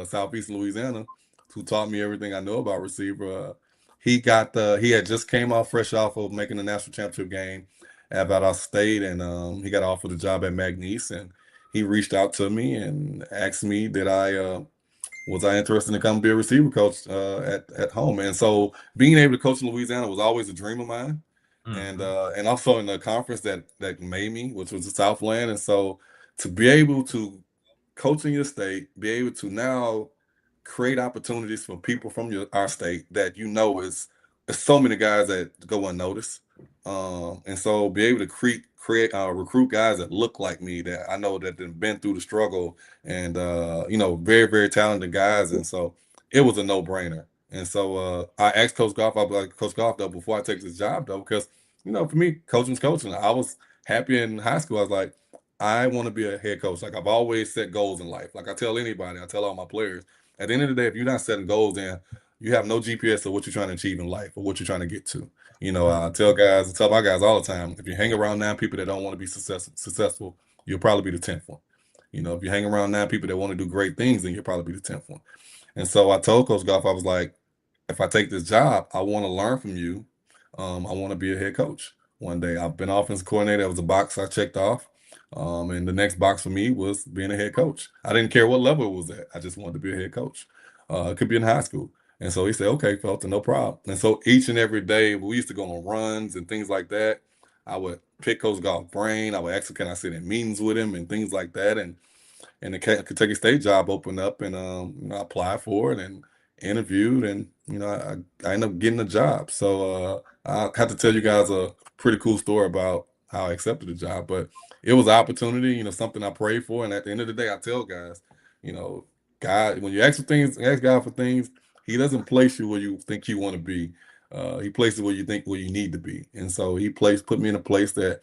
Southeast Louisiana, who taught me everything I know about receiver, he had just came off fresh off of making the national championship game at Valdosta State, and he got offered a job at McNeese, and he reached out to me and asked me that was I interested in come be a receiver coach at home. And so being able to coach in Louisiana was always a dream of mine. And also in the conference that made me, which was the Southland. And so to be able to coach in your state, be able to now create opportunities for people from our state that is there's so many guys that go unnoticed. And so be able to create recruit guys that look like me, that I know that have been through the struggle, and very, very talented guys. And so it was a no-brainer. And so I asked Coach Goff, I was like, Coach Goff, though, before I take this job, though, because for me, coaching's coaching. I was happy in high school. I was like, I want to be a head coach. Like, I've always set goals in life. Like I tell all my players, at the end of the day, if you're not setting goals, then you have no GPS of what you're trying to achieve in life or what you're trying to get to. I tell my guys all the time, if you hang around 9 people that don't want to be successful, you'll probably be the 10th one. If you hang around 9 people that want to do great things, then you'll probably be the 10th one. And so I told Coach Goff, I was like, if I take this job, I want to learn from you. I want to be a head coach one day. I've been offensive coordinator. That was a box I checked off. And the next box for me was being a head coach. I didn't care what level it was at. I just wanted to be a head coach. It could be in high school. And so he said, okay, Felton, no problem. And so each and every day, we used to go on runs and things like that. I would pick Coach Goff's brain. I would ask him, can I sit in meetings with him and things like that. And the Kentucky State job opened up, and I applied for it and interviewed, and I ended up getting the job. So I have to tell you guys a pretty cool story about how I accepted the job, but it was an opportunity, something I prayed for. And at the end of the day, I tell guys, God, when you ask God for things, He doesn't place you where you think you want to be. He places where you need to be. And so He put me in a place that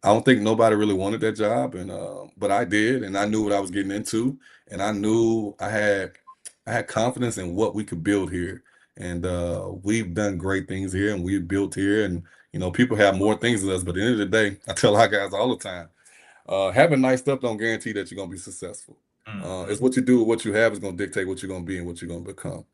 I don't think nobody really wanted that job, and but I did, and I knew what I was getting into, and I knew I had confidence in what we could build here, and we've done great things here, and we've built here, and people have more things than us. But at the end of the day, I tell our guys all the time, having nice stuff don't guarantee that you're gonna be successful. It's what you do with what you have is gonna dictate what you're gonna be and what you're gonna become.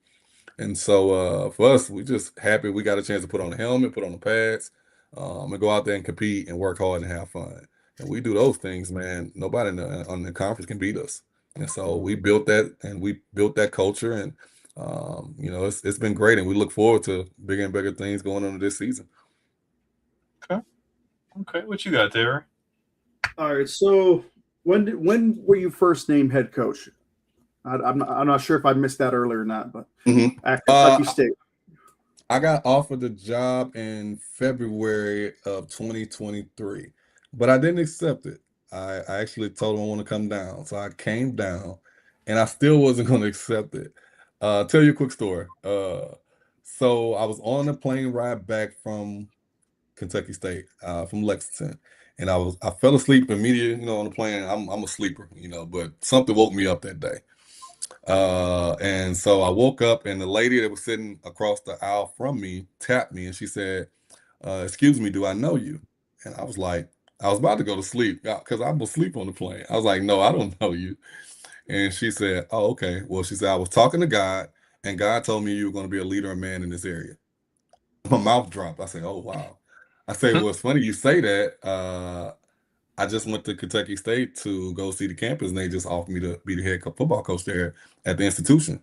And so for us, we just happy we got a chance to put on the helmet, put on the pads, and go out there and compete and work hard and have fun. And we do those things, man. Nobody on the conference can beat us. And so we built that, and we built that culture, and it's been great, and we look forward to bigger and bigger things going on this season. Okay, what you got there? All right. So when were you first named head coach? I'm not sure if I missed that earlier or not, but at Kentucky State. I got offered the job in February of 2023, but I didn't accept it. I actually told them I want to come down. So I came down, and I still wasn't going to accept it. Tell you a quick story. So I was on a plane ride back from Kentucky State, from Lexington, and I fell asleep immediately, on the plane. I'm a sleeper, but something woke me up that day. And so I woke up, and the lady that was sitting across the aisle from me tapped me, and she said, excuse me, do I know you? And I was like, I was about to go to sleep because I was asleep on the plane. I was like, no, I don't know you. And she said, oh, okay. Well, she said, I was talking to God, and God told me you were going to be a leader and man in this area. My mouth dropped. I said, oh, wow. I said, well, it's funny you say that. I just went to Kentucky State to go see the campus, and they just offered me to be the head football coach there at the institution.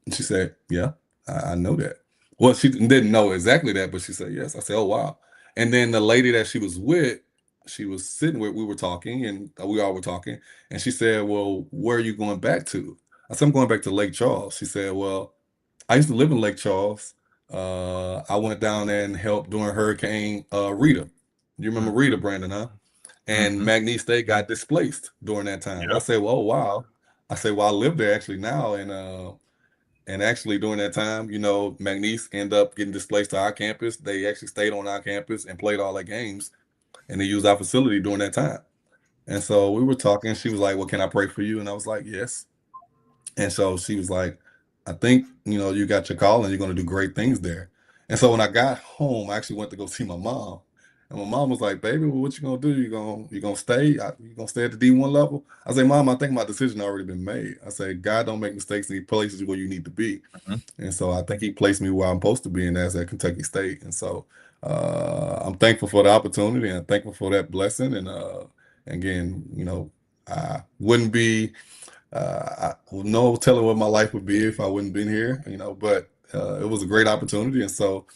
And she said, yeah, I know that. Well, she didn't know exactly that, but she said, yes. I said, oh, wow. And then the lady that she was with, she was sitting with, we were talking, and we all were talking. And she said, well, where are you going back to? I said, I'm going back to Lake Charles. She said, well, I used to live in Lake Charles. I went down there and helped during Hurricane Rita. You remember Rita, Brandon, huh? And McNeese State got displaced during that time. Yep. I said, well, oh, wow. I said, well, I live there actually now. And actually during that time, McNeese ended up getting displaced to our campus. They actually stayed on our campus and played all their games, and they used our facility during that time. And so we were talking. She was like, "Well, can I pray for you?" And I was like, "Yes." And so she was like, "I think, you got your call and you're going to do great things there." And so when I got home, I actually went to go see my mom. And my mom was like, "Baby, well, what you going to do? You going to stay? You going to stay at the D1 level?" I say, "Mom, I think my decision already been made." I say, "God don't make mistakes and he places you where you need to be." Mhm. And so I think he placed me where I'm supposed to be, and that's at Kentucky State. And so I'm thankful for the opportunity and thankful for that blessing. And again, I wouldn't be no telling what my life would be if I wouldn't been here, but it was a great opportunity. And so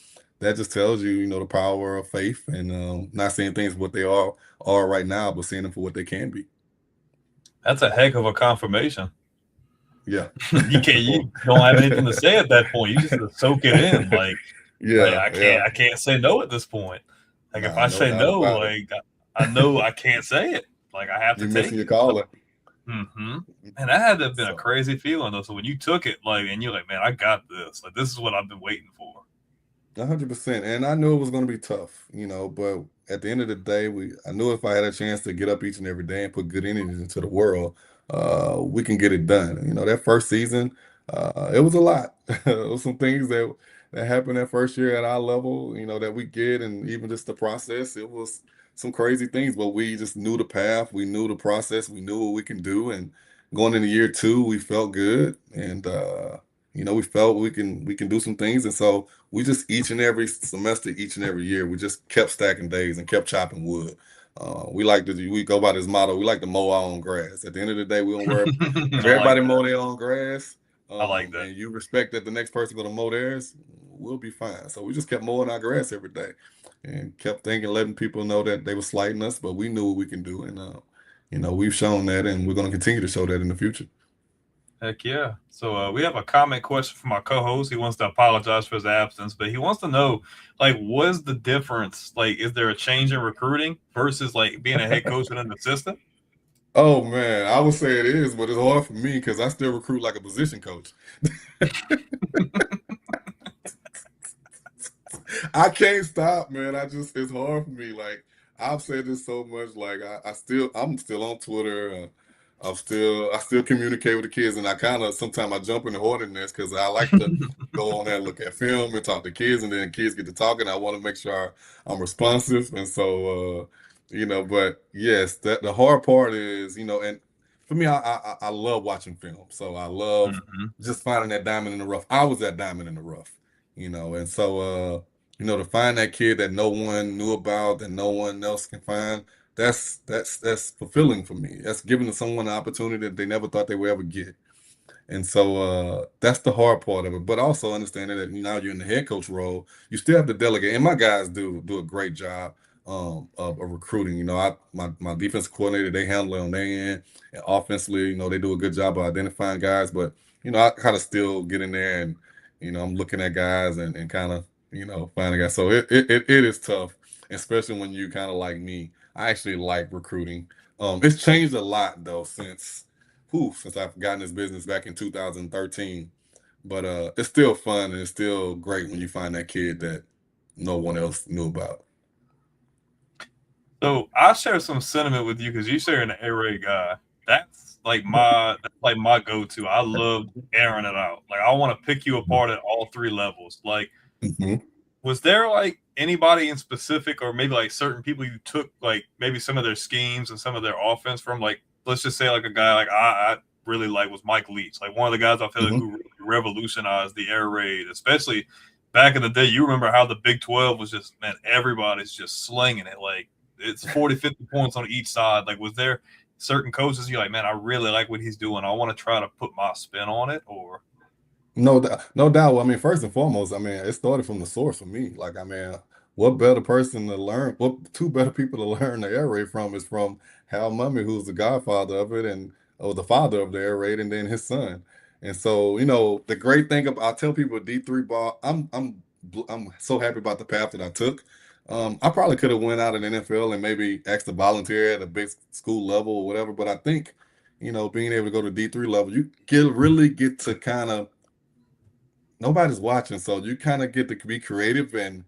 that just tells you, the power of faith and not seeing things what they are right now, but seeing them for what they can be. That's a heck of a confirmation. Yeah. You don't have anything to say at that point. You just have to soak it in. Like Yeah, yeah. I can't say no at this point. Like if Nah, I no say doubt no, about it. like I know I can't say it. Like I have to You're missing take your it. So, calling. and that had to have been a So crazy feeling though. So when you took it, like, and you're like, man, I got this. Like this is what I've been waiting for. 100%. And I knew it was going to be tough, but at the end of the day, I knew if I had a chance to get up each and every day and put good energy into the world, we can get it done. That first season, it was a lot. It was some things that happened that first year at our level, that we get, and even just the process. It was some crazy things, but we just knew the path, we knew the process, we knew what we can do, and going into year two, we felt good, and we felt we can do some things, and so we just each and every semester, each and every year, we just kept stacking days and kept chopping wood. We go by this motto. We like to mow our own grass. At the end of the day, we don't worry if I like everybody that. mow their own grass, I like that. and you respect that the next person gonna mow theirs. We'll be fine. So we just kept mowing our grass every day, and kept thinking, letting people know that they were slighting us, but we knew what we can do, and we've shown that, and we're gonna continue to show that in the future. Heck yeah. So we have a comment question from our co-host. He wants to apologize for his absence, but he wants to know, like, what's the difference? Like, is there a change in recruiting versus like being a head coach and an assistant? Oh man, I would say it is, but it's hard for me because I still recruit like a position coach. I can't stop, man. It's hard for me. Like I've said this so much. Like I'm still on Twitter. I still communicate with the kids, and I kind of sometimes I jump in the hoardiness because I like to go on there and look at film and talk to kids, and then kids get to talking. I want to make sure I'm responsive, and so But yes, that the hard part is, and for me, I love watching film, so I love Mhm. just finding that diamond in the rough. I was that diamond in the rough, and so to find that kid that no one knew about, that no one else can find, that's fulfilling for me. That's giving someone an opportunity that they never thought they would ever get. And so that's the hard part of it. But also understanding that now you're in the head coach role, you still have to delegate. And my guys do a great job of recruiting. My defense coordinator, they handle it on their end. And offensively, they do a good job of identifying guys. But I kind of still get in there and I'm looking at guys and kind of finding guys. So it is tough, especially when you kind of like me. I actually like recruiting. It's changed a lot though since I've gotten this business back in 2013. But it's still fun and it's still great when you find that kid that no one else knew about. So I share some sentiment with you because you say you're an air raid guy. That's like my go-to. I love airing it out. Like I want to pick you apart at all three levels. Like, Mhm. was there like anybody in specific, or maybe like certain people you took like maybe some of their schemes and some of their offense from? Like, let's just say like a guy like I really like was Mike Leach, like one of the guys I feel like Mhm. who really revolutionized the air raid, especially back in the day. You remember how the Big 12 was just, man, everybody's just slinging it. Like it's 40, 50 points on each side. Like, was there certain coaches you're like, man, I really like what he's doing, I want to try to put my spin on it? Or No doubt. Well, I mean, first and foremost, I mean, it started from the source for me. Like, I mean, what better person to learn? What two better people to learn the air raid from is from Hal Mummy, who's the godfather of it, and or the father of the air raid, and then his son. And so, the great thing about I tell people D3 ball, I'm so happy about the path that I took. I probably could have went out in the NFL and maybe asked to volunteer at a big school level or whatever, but I think, being able to go to D3 level, you really get to kind of nobody's watching, so you kind of get to be creative and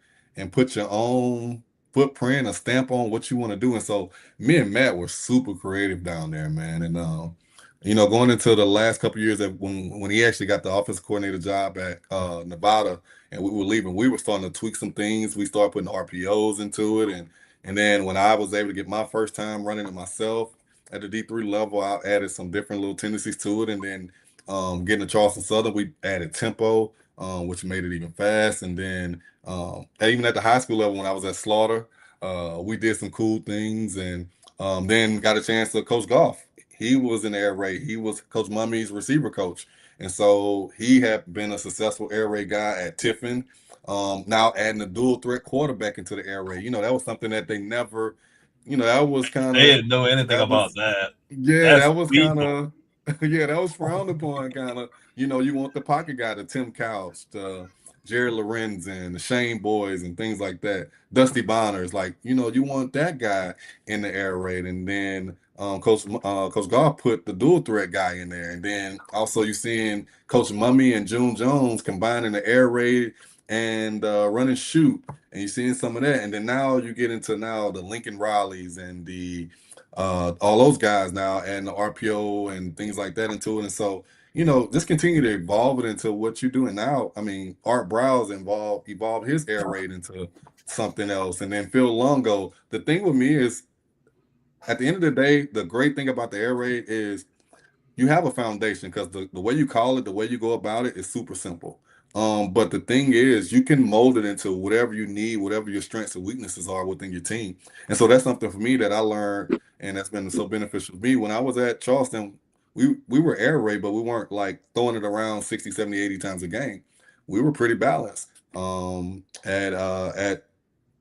put your own footprint, a stamp on what you want to do. And so me and Matt were super creative down there, man. And going into the last couple of years that when he actually got the offensive coordinator job at Nevada and we were leaving, we were starting to tweak some things. We started putting RPOs into it. And then when I was able to get my first time running it myself at the D3 level, I added some different little tendencies to it. And then getting to Charleston Southern, we added tempo, which made it even fast. And then even at the high school level, when I was at Slaughter, we did some cool things, and then got a chance to coach golf. He was in the air raid. He was Coach Mummy's receiver coach, and so he had been a successful air raid guy at Tiffin. Now adding a dual threat quarterback into the air raid, that was something that they never, that was kind They of didn't know anything that about was that. yeah, That's that was kind legal. of yeah, that was frowned upon. Kind of, you want the pocket guy, the Tim Couch, the Jerry Lorenz, and the Shane Boys, and things like that. Dusty Bonners, like you want that guy in the air raid, and then Coach Goff put the dual threat guy in there, and then also you seeing Coach Mummy and June Jones combining the air raid and run and shoot, and you're seeing some of that, and then now you get into the Lincoln Rileys and the all those guys now and the RPO and things like that into it. And so, just continue to evolve it into what you're doing now. I mean, Art Browse evolved his air raid into something else. And then Phil Longo. The thing with me is at the end of the day, the great thing about the air raid is you have a foundation because the way you call it, the way you go about it is super simple. But the thing is, you can mold it into whatever you need, whatever your strengths and weaknesses are within your team. And so that's something for me that I learned, and that's been so beneficial to me. When I was at Charleston, we were air raid, but we weren't like throwing it around 60, 70, 80 times a game. We were pretty balanced. At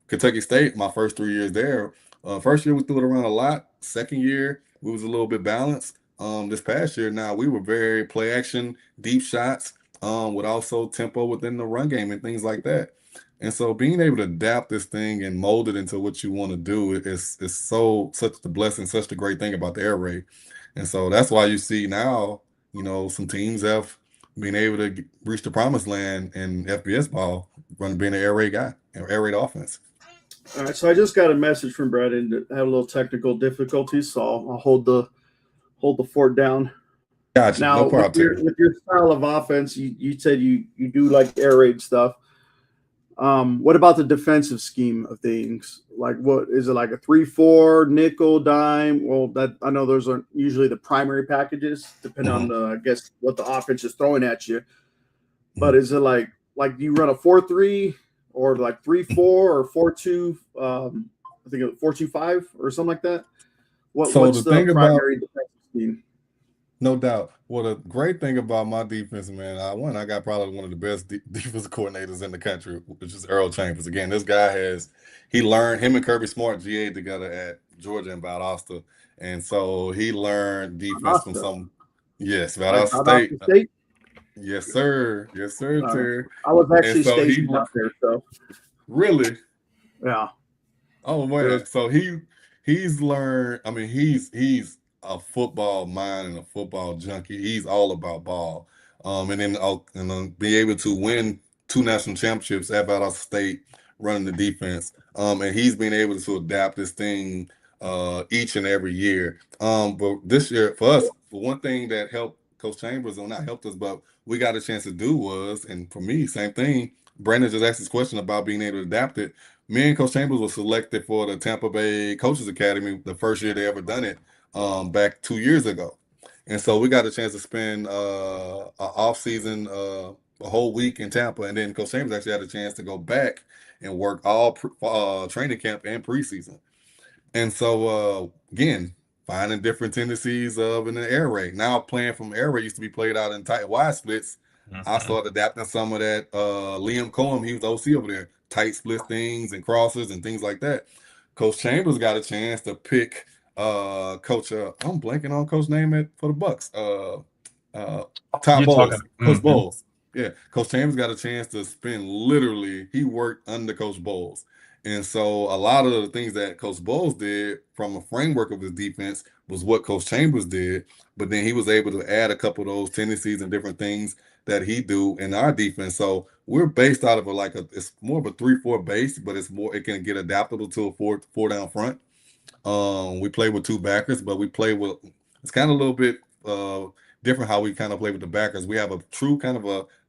Kentucky State, my first 3 years there. First year we threw it around a lot. Second year we was a little bit balanced. This past year now we were very play action, deep shots, with also tempo within the run game and things like that. And so being able to adapt this thing and mold it into what you want to do is such the blessing, such the great thing about the air raid. And so that's why you see now, some teams have been able to reach the promised land in FBS ball, being an air raid guy, air raid offense. All right, so I just got a message from Brandon that had a little technical difficulties, so I'll hold the fort down. Gotcha. Now, No problem, Terry. with your style of offense, you said you do like air raid stuff. What about the defensive scheme of things? Like, what is it, like a 3-4 nickel dime? Well, that I know those are usually the primary packages, depending on I guess what the offense is throwing at you. But is it like you run a 4-3 or like 3-4 or 4-2? I think 4-2-5 or something like that. What's The the thing about primary defensive scheme? No doubt. Well, the great thing about my defense, man, I got probably one of the best defensive coordinators in the country, which is Earl Chambers. Again, this guy he learned, him and Kirby Smart GA together at Georgia and Valdosta. And so he learned defense from Valdosta. some, yes, Like Valdosta State. Valdosta State. Yes, sir. Yes, sir, Terry. I was And actually so stationed out there, so really, yeah. oh man, so he's learned. I mean, he's a football mind and a football junkie. He's all about ball. And then be able to win 2 national championships at Valdosta State running the defense. And he's been able to adapt this thing each and every year. But this year for us, for one thing that helped Coach Chambers, or not helped us, but we got a chance to do was, and for me, same thing. Brandon just asked this question about being able to adapt it. Me and Coach Chambers was selected for the Tampa Bay Coaches Academy the first year they ever done it, back 2 years ago. And so we got a chance to spend an off season, a whole week in Tampa, and then Coach Chambers actually had a chance to go back and work all training camp and preseason. And so again, finding different tendencies of in the air raid. Now playing from air raid used to be played out in tight wide splits. I started adapting some of that. Liam Cohen, he was OC over there, tight split things and crosses and things like that. Coach Chambers got a chance to pick Coach. I'm blanking on Coach name for the Bucks. Todd Bowles, Coach Bowles. Yeah, Coach Chambers got a chance to spend literally. He worked under Coach Bowles. And so a lot of the things that Coach Bowles did from a framework of his defense was what Coach Chambers did. But then he was able to add a couple of those tendencies and different things that he do in our defense. So we're based out of it's more of a 3-4 base, but it can get adaptable to a four down front. We play with two backers, but it's kind of a little bit different how we kind of play with the backers. We have a true kind of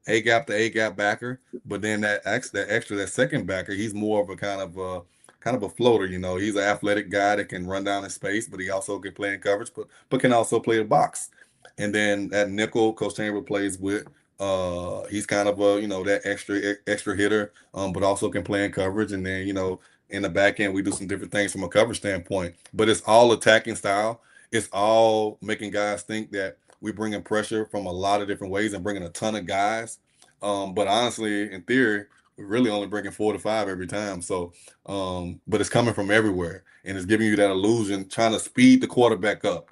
a gap to A gap backer, but then that second backer, he's more of a kind of a floater. He's an athletic guy that can run down in space, but he also can play in coverage, but can also play the box. And then that nickel, Coach Chamber plays with. He's kind of a that extra hitter, but also can play in coverage. And then in the back end, we do some different things from a coverage standpoint, but it's all attacking style. It's all making guys think that we're bringing pressure from a lot of different ways and bringing a ton of guys. But honestly, in theory, we're really only bringing 4 to 5 every time. So, but it's coming from everywhere, and it's giving you that illusion, trying to speed the quarterback up.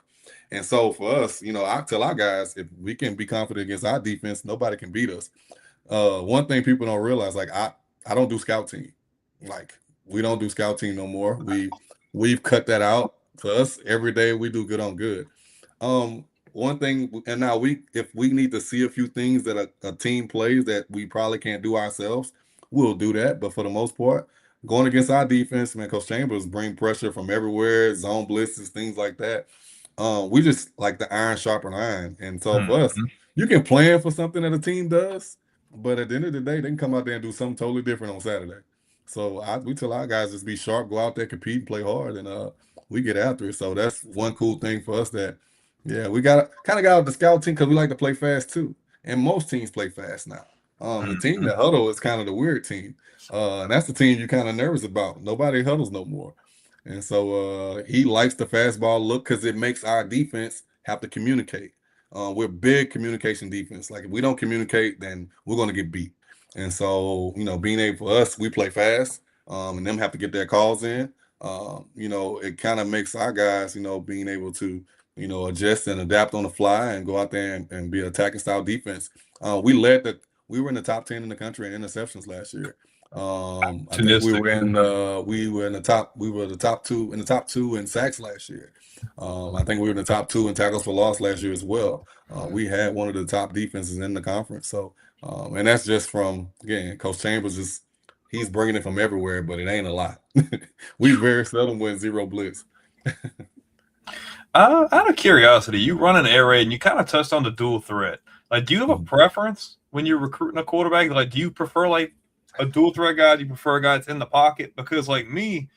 And so for us, I tell our guys, if we can be confident against our defense, nobody can beat us. One thing people don't realize, like I don't do scout team. Like we don't do scout team no more. We've cut that out. For us, every day we do good on good. One thing, and now if we need to see a few things that a team plays that we probably can't do ourselves, we'll do that. But for the most part, going against our defense, man, Coach Chambers bring pressure from everywhere, zone blitzes, things like that. We just like the iron sharpen iron. And so for us, you can plan for something that a team does, but at the end of the day, they can come out there and do something totally different on Saturday. So we tell our guys just be sharp, go out there, compete, and play hard, and we get after it. So that's one cool thing for us that, yeah, we got out the scout team because we like to play fast too, and most teams play fast now. The team that huddle is kind of the weird team, and that's the team you're kind of nervous about. Nobody huddles no more, and so he likes the fastball look because it makes our defense have to communicate. We're big communication defense. Like if we don't communicate, then we're going to get beat. And so, being able for us, we play fast, and them have to get their calls in. It kind of makes our guys, being able to, adjust and adapt on the fly and go out there and be an attacking style defense. We were in the top 10 in the country in interceptions last year. I think we were in the top two in sacks last year. I think we were in the top 2 in tackles for loss last year as well. We had one of the top defenses in the conference. So, and that's just from, again, Coach Chambers he's bringing it from everywhere, but it ain't a lot. We very seldom win zero blitz. Out of curiosity, you run an air raid and you kind of touched on the dual threat. Like, do you have a preference when you're recruiting a quarterback? Like, do you prefer like a dual threat guy? Do you prefer a guy that's in the pocket? Because like me,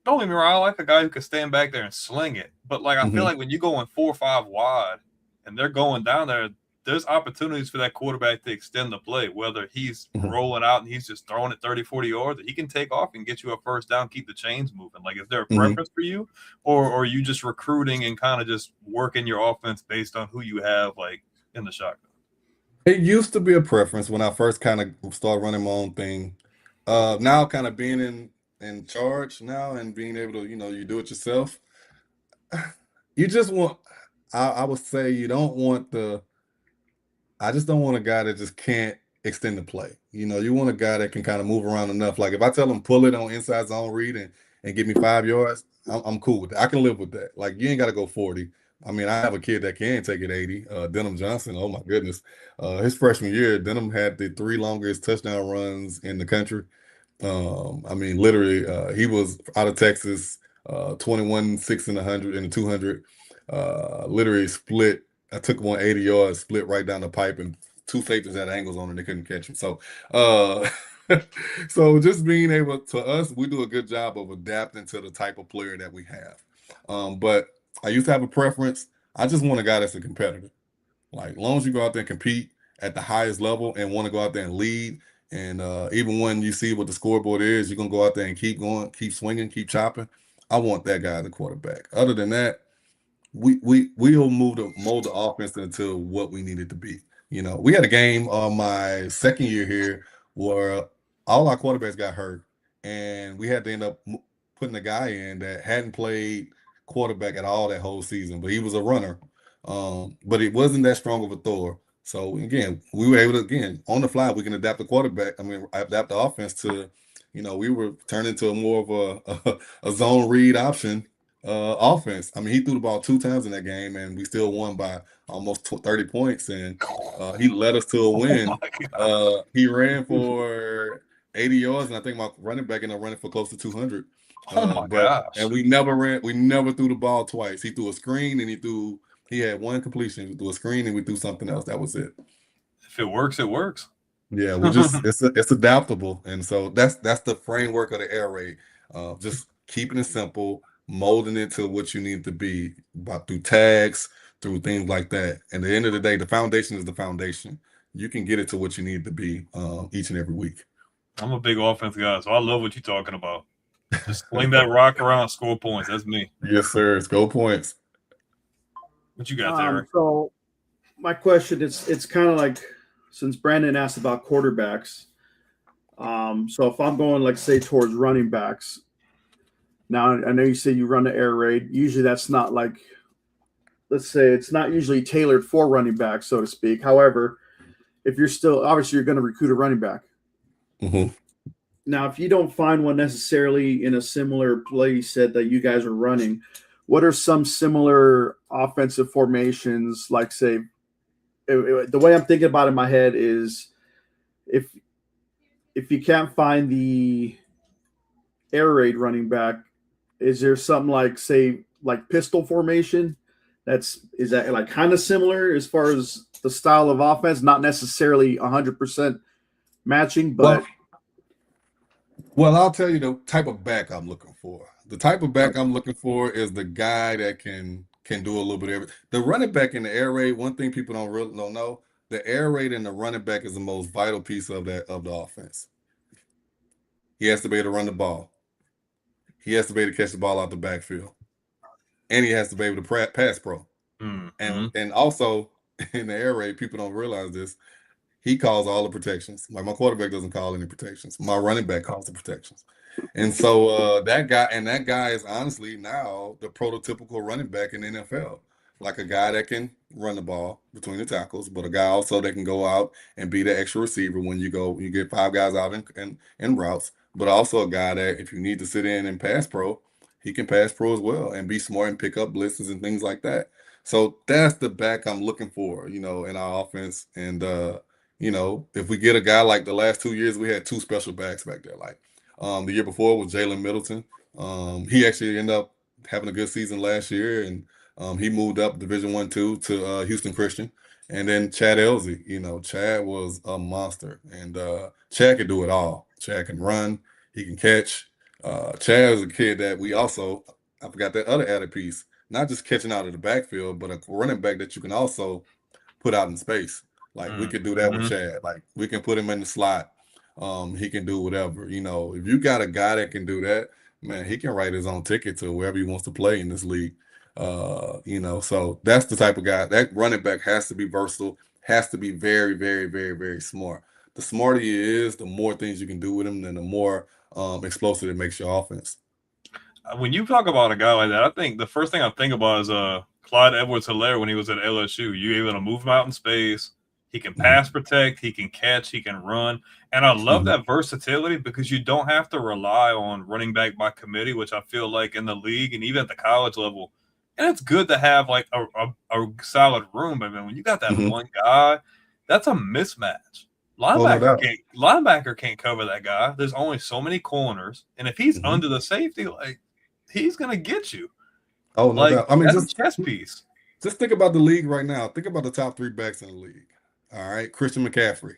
don't get me wrong, I like a guy who can stand back there and sling it. But like I feel like when you're going 4 or 5 wide and they're going down there, there's opportunities for that quarterback to extend the play, whether he's rolling out and he's just throwing it 30, 40 yards, he can take off and get you a first down, keep the chains moving. Like, is there a preference for you? Or are you just recruiting and kind of just working your offense based on who you have, like, in the shotgun? It used to be a preference when I first kind of started running my own thing. Now kind of being in charge now and being able to, you do it yourself. You just want, I would say you don't want I just don't want a guy that just can't extend the play. You want a guy that can kind of move around enough. Like if I tell him pull it on inside zone read and give me 5 yards, I'm cool with that. I can live with that. Like you ain't got to go 40. I mean, I have a kid that can take it 80. Denham Johnson. Oh my goodness. His freshman year, Denham had the 3 longest touchdown runs in the country. I mean, literally, he was out of Texas, 21, 6 and 100 and 200. Literally split. I took 180 yards, split right down the pipe, and 2 safeties had angles on it. They couldn't catch him. So, so just being able to us, we do a good job of adapting to the type of player that we have. But I used to have a preference. I just want a guy that's a competitor. Like, as long as you go out there and compete at the highest level and want to go out there and lead, and even when you see what the scoreboard is, you're going to go out there and keep going, keep swinging, keep chopping. I want that guy as a quarterback. Other than that, we'll mold the offense into what we need it to be. We had a game my second year here where all our quarterbacks got hurt, and we had to end up putting a guy in that hadn't played quarterback at all that whole season, but he was a runner. But it wasn't that strong of a thrower. So again, we were able to on the fly we can adapt the quarterback. I mean, adapt the offense to, we were turned into a more of a zone read option. offense. I mean, he threw the ball 2 times in that game, and we still won by almost 30 points. And he led us to a win. He ran for 80 yards, and I think my running back ended up running for close to 200. Oh my And gosh. we never threw the ball twice. He threw a screen, and he had one completion. He threw a screen, and we threw something else. That was it. If it works, it works. Yeah, we just it's adaptable, and so that's the framework of the air raid. Just keeping it simple, molding it to what you need to be, through tags, through things like that. And at the end of the day, the foundation is the foundation. You can get it to what you need to be each and every week. I'm a big offense guy, so I love what you're talking about. Just sling that rock around, score points. That's me. Yes, sir. It's go points. What you got there? So my question is, it's kind of like, since Brandon asked about quarterbacks. So if I'm going, like, say, towards running backs, now I know you say you run the air raid. Usually that's not like, let's say it's not usually tailored for running backs, so to speak. However, if you're still, obviously you're going to recruit a running back. Mm-hmm. Now, if you don't find one necessarily in a similar play set that you guys are running, what are some similar offensive formations? Like, say, the way I'm thinking about it in my head is, if you can't find the air raid running back, is there something like, say, like pistol formation? Is that like kind of similar as far as the style of offense? Not necessarily 100% matching, but Well, I'll tell you the type of back I'm looking for. The type of back I'm looking for is the guy that can do a little bit of everything. The running back in the air raid, one thing people don't know, the air raid and the running back is the most vital piece of the offense. He has to be able to run the ball. He has to be able to catch the ball out the backfield, and he has to be able to pass pro. Mm-hmm. And also in the air raid, people don't realize this. He calls all the protections. Like, my quarterback doesn't call any protections. My running back calls the protections. And so that guy is honestly now the prototypical running back in the NFL. Like, a guy that can run the ball between the tackles, but a guy also that can go out and be the extra receiver when you get five guys out in routes, but also a guy that, if you need to sit in and pass pro, he can pass pro as well and be smart and pick up blitzes and things like that. So that's the back I'm looking for, in our offense. And if we get a guy, like the last 2 years, we had two special backs back there. Like, the year before was Jalen Middleton. He actually ended up having a good season last year, and he moved up Division 1-2 to Houston Christian. And then Chad Elsey, Chad was a monster, and Chad can do it all. Chad can run, he can catch. Chad is a kid that I forgot that other added piece, not just catching out of the backfield, but a running back that you can also put out in space. Like, we could do that with Chad. Like, we can put him in the slot. He can do whatever. If you got a guy that can do that, man, he can write his own ticket to wherever he wants to play in this league. So that's the type of guy. That running back has to be versatile, has to be very, very, very, very smart. The smarter he is, the more things you can do with him, and the more explosive it makes your offense. When you talk about a guy like that, I think the first thing I think about is Clyde Edwards-Helaire when he was at LSU. You able to move him out in space. He can pass protect, he can catch, he can run. And I love that versatility, because you don't have to rely on running back by committee, which I feel like in the league and even at the college level. And it's good to have like a solid room, but man, when you got that one guy, that's a mismatch. Linebacker can't cover that guy. There's only so many corners, and if he's under the safety, like, he's gonna get you. Oh, no doubt. I mean, that's a chess piece. Just think about the league right now. Think about the top three backs in the league. All right, Christian McCaffrey.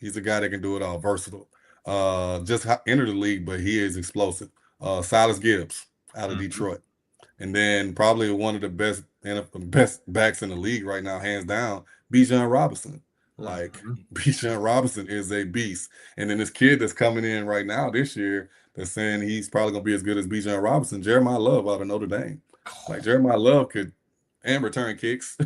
He's a guy that can do it all, versatile. Just entered the league, but he is explosive. Silas Gibbs out of Detroit. And then probably one of the best backs in the league right now, hands down, Bijan Robinson. Like, Bijan Robinson is a beast. And then this kid that's coming in right now this year, that's saying he's probably going to be as good as Bijan Robinson, Jeremiah Love out of Notre Dame. Like, Jeremiah Love could return kicks,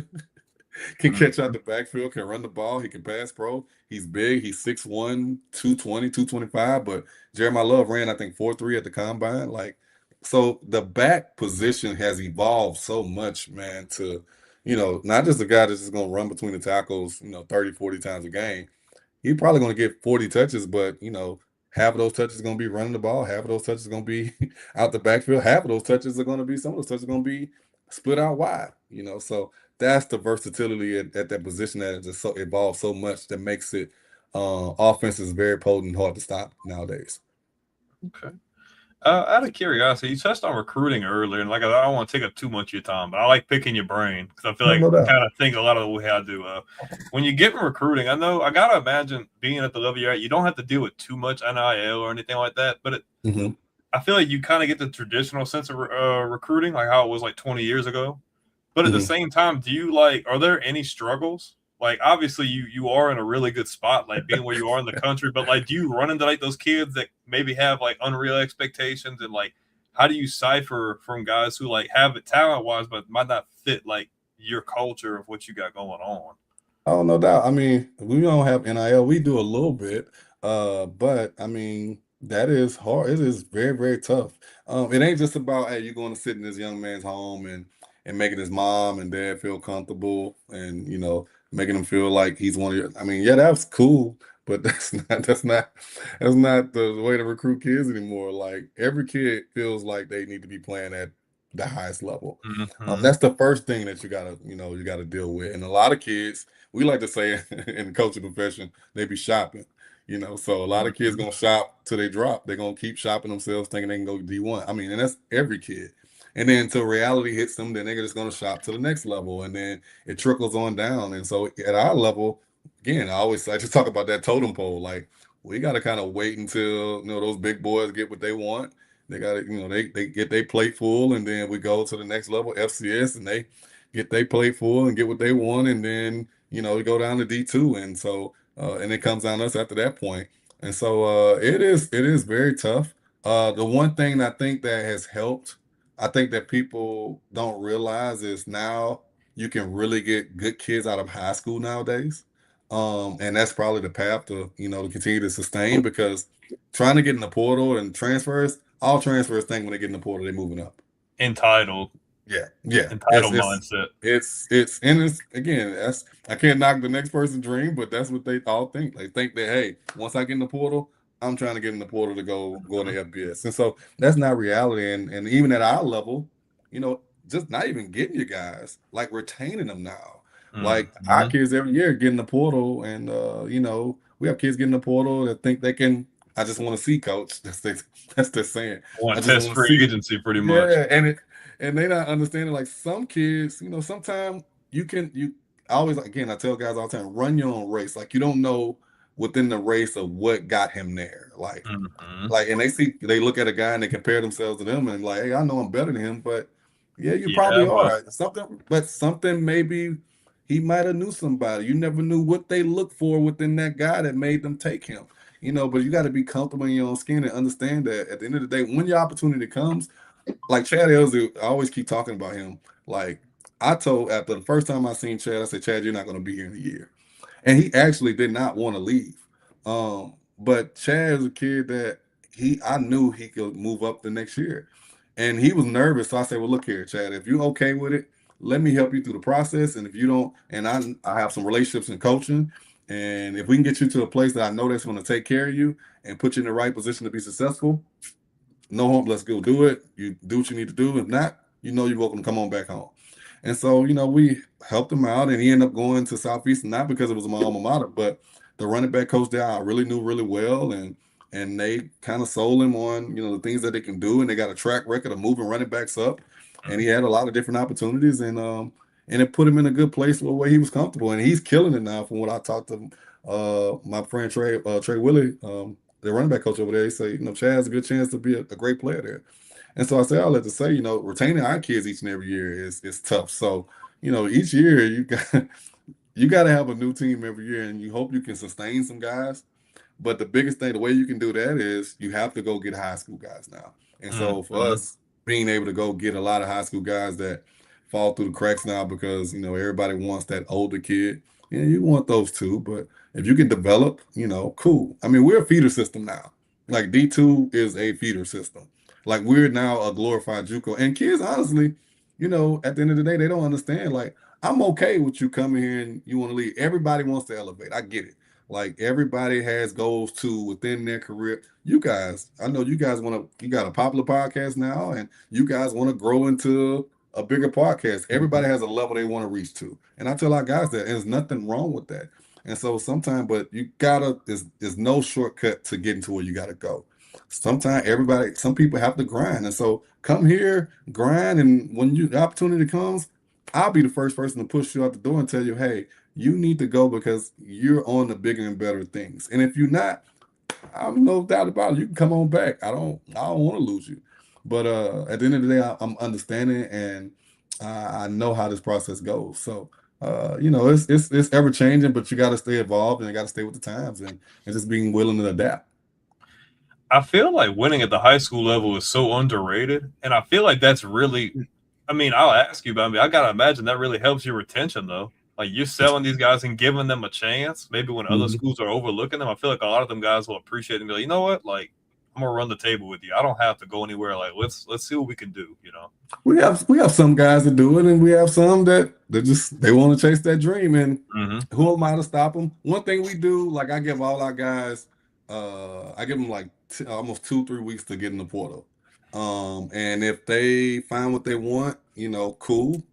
can catch out the backfield, can run the ball, he can pass pro. He's big. He's 6'1", 220, 225. But Jeremiah Love ran, I think, 4.3 at the combine. Like, so the back position has evolved so much, man, to, not just a guy that's just going to run between the tackles, 30, 40 times a game. He's probably going to get 40 touches, but, half of those touches are going to be running the ball, half of those touches are going to be out the backfield, half of those touches are going to be some of those touches are going to be split out wide. So that's the versatility at that position that has just so evolved so much that makes it offense is very potent, hard to stop nowadays. Okay. Out of curiosity, you touched on recruiting earlier, and like I don't want to take up too much of your time, but I like picking your brain because I feel No, like no you doubt. kind of think a lot of the way I do. When you get in recruiting, I know I gotta imagine being at the level you're at, you don't have to deal with too much NIL or anything like that, but Hmm. I feel like you kind of get the traditional sense of recruiting, like how it was like 20 years ago. But at the Hmm. same time, do you like? Are there any struggles? Like, obviously, you are in a really good spot, like being where you are in the country. But like, do you run into like those kids that maybe have like unreal expectations, and like, how do you cipher from guys who like have it talent wise, but might not fit like your culture of what you got going on? Oh, no doubt. I mean, we don't have NIL. We do a little bit, but I mean, that is hard. It is very, very tough. It ain't just about, hey, you're going to sit in this young man's home and making his mom and dad feel comfortable and making him feel like he's one of your. I mean, yeah, that's cool, but that's not the way to recruit kids anymore. Like every kid feels like they need to be playing at the highest level. Mm-hmm. That's the first thing that you gotta deal with. And a lot of kids, we like to say in the coaching profession, they be shopping. So a lot of kids Mm-hmm. gonna shop till they drop. They're gonna keep shopping themselves, thinking they can go D1. I mean, and that's every kid. And then until reality hits them, then they're just gonna shop to the next level, and then it trickles on down. And so at our level, again, I always like to talk about that totem pole. Like we got to kind of wait until those big boys get what they want. They got to, they get their plate full, and then we go to the next level, FCS, and they get their plate full and get what they want, and then we go down to D2, and so and it comes down to us after that point. And so it is very tough. The one thing I think that has helped, I think that people don't realize is now you can really get good kids out of high school nowadays. And that's probably the path to continue to sustain because trying to get in the portal and transfers, all transfers think when they get in the portal, they're moving up. Entitled, Yeah, yeah. It's entitled it's mindset. it's and it's again, that's I can't knock the next person's dream, but that's what they all think. They think that hey, once I get in the portal, I'm trying to get in the portal to go into FBS. And so that's not reality. And even at our level, just not even getting you guys, like retaining them now. Like our Mm-hmm. kids every year get in the portal and we have kids get in the portal that think they can I just want to see coach. That's their saying. I Want just test want to free see. agency pretty much. Yeah, and they not understanding like some kids, sometimes you I always again I tell guys all the time, run your own race. Like you don't know within the race of what got him there. Like Mm-hmm. like and they look at a guy and they compare themselves to them and like, hey, I know I'm better than him, but yeah, you Yeah, probably but are. Something maybe he might have knew somebody. You never knew what they looked for within that guy that made them take him. But you got to be comfortable in your own skin and understand that at the end of the day, when your opportunity comes, like Chad Elzy, I always keep talking about him. Like I told after the first time I seen Chad, I said, Chad, you're not going to be here in a year. And he actually did not want to leave. But Chad is a kid that I knew he could move up the next year. And he was nervous. So I said, well, look here, Chad, if you're okay with it, let me help you through the process. And if you don't, and I have some relationships in coaching. And if we can get you to a place that I know that's going to take care of you and put you in the right position to be successful, no home, let's go do it. You do what you need to do. If not, you're welcome to come on back home. And so, we helped him out, and he ended up going to Southeastern, not because it was my alma mater, but the running back coach there I really knew really well, and they kind of sold him on the things that they can do, and they got a track record of moving running backs up, and he had a lot of different opportunities, and it put him in a good place where he was comfortable, and he's killing it now. From what I talked to my friend Trey Willie, the running back coach over there, he say Chad has a good chance to be a great player there. And so I say all that to say, retaining our kids each and every year is tough. So, each year you got to have a new team every year, and you hope you can sustain some guys. But the biggest thing, the way you can do that is you have to go get high school guys now. And so for mm-hmm. us, being able to go get a lot of high school guys that fall through the cracks now because everybody wants that older kid. Yeah, you want those too, but if you can develop, cool. I mean, we're a feeder system now. Like D2 is a feeder system. Like we're now a glorified JUCO. And kids, honestly, at the end of the day, they don't understand. Like I'm okay with you coming here and you want to leave. Everybody wants to elevate. I get it. Like everybody has goals too within their career. You guys, I know you guys you got a popular podcast now, and you guys want to grow into a bigger podcast. Everybody has a level they want to reach to. And I tell our guys that, and there's nothing wrong with that. And so sometimes, but you gotta, there's no shortcut to getting to where you gotta go. Sometimes some people have to grind. And so come here, grind, and when the opportunity comes, I'll be the first person to push you out the door and tell you, hey, you need to go because you're on the bigger and better things. And if you're not, I'm no doubt about it. You can come on back. I don't want to lose you. But at the end of the day, I'm understanding and I know how this process goes. So it's ever changing, but you got to stay involved and you got to stay with the times and just being willing to adapt. I feel like winning at the high school level is so underrated, and I feel like that's really. I mean, I'll ask you, but I mean, I gotta imagine that really helps your retention, though. Like you're selling these guys and giving them a chance. Maybe when other Mhm. schools are overlooking them, I feel like a lot of them guys will appreciate it and be like, you know what, like I'm gonna run the table with you. I don't have to go anywhere. Like let's see what we can do. You know. We have some guys that do it, and we have some that they want to chase that dream. And Mm-hmm. who am I to stop them? One thing we do, like I give all our guys, I give them like almost 2-3 weeks to get in the portal. And if they find what they want, cool,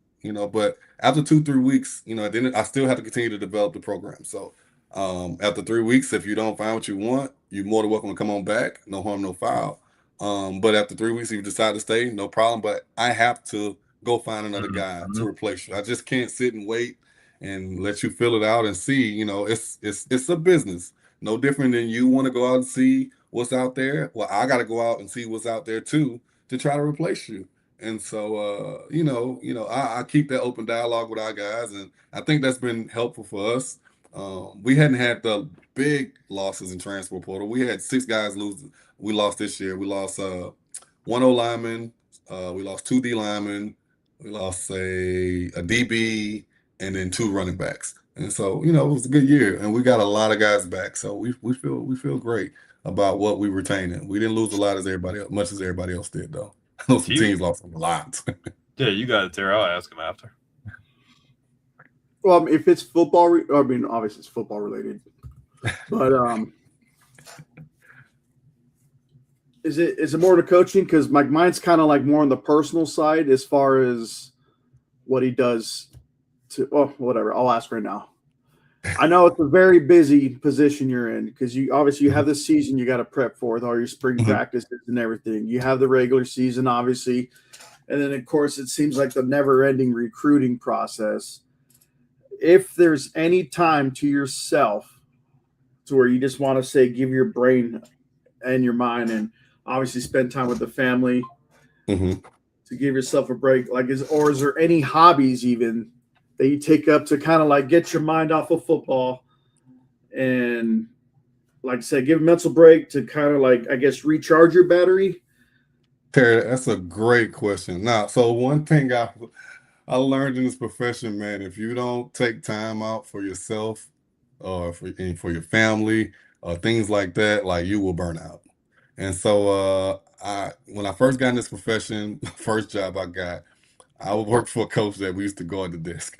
But after 2-3 weeks, then I still have to continue to develop the program. So after 3 weeks, if you don't find what you want, you're more than welcome to come on back. No harm, no foul. But after 3 weeks, if you decide to stay, no problem. But I have to go find another guy Mm-hmm. to replace you. I just can't sit and wait and let you fill it out and see. It's a business. No different than you want to go out and see what's out there. Well, I got to go out and see what's out there too to try to replace you. And so, I keep that open dialogue with our guys, and I think that's been helpful for us. We hadn't had the big losses in transfer portal. We had 6 guys lose. We lost this year. We lost one O lineman. We lost 2 D linemen. We lost a DB and then 2 running backs. And so, it was a good year, and we got a lot of guys back. So we feel great about what we retaining. We didn't lose a lot much as everybody else did, though. I know some teams lost a lot. Yeah, you got it there. I'll ask him after. Well, if it's football, I mean, obviously it's football related, but is it more to coaching? Because mine's kind of like more on the personal side as far as what he does to. Oh, whatever. I'll ask right now. I know it's a very busy position you're in because you have this season you got to prep for with all your spring practices and everything. You have the regular season, obviously, and then of course it seems like the never-ending recruiting process. If there's any time to yourself to where you just want to say, give your brain and your mind, and obviously spend time with the family to give yourself a break, is there any hobbies even that you take up to kind of like get your mind off of football and, like I said, give a mental break to kind of I guess recharge your battery? Terry, that's a great question. Now, so one thing I learned in this profession, man, if you don't take time out for yourself or for your family or things like that, like you will burn out. And so when I first got in this profession, first job I got, I would work for a coach that we used to go at the desk.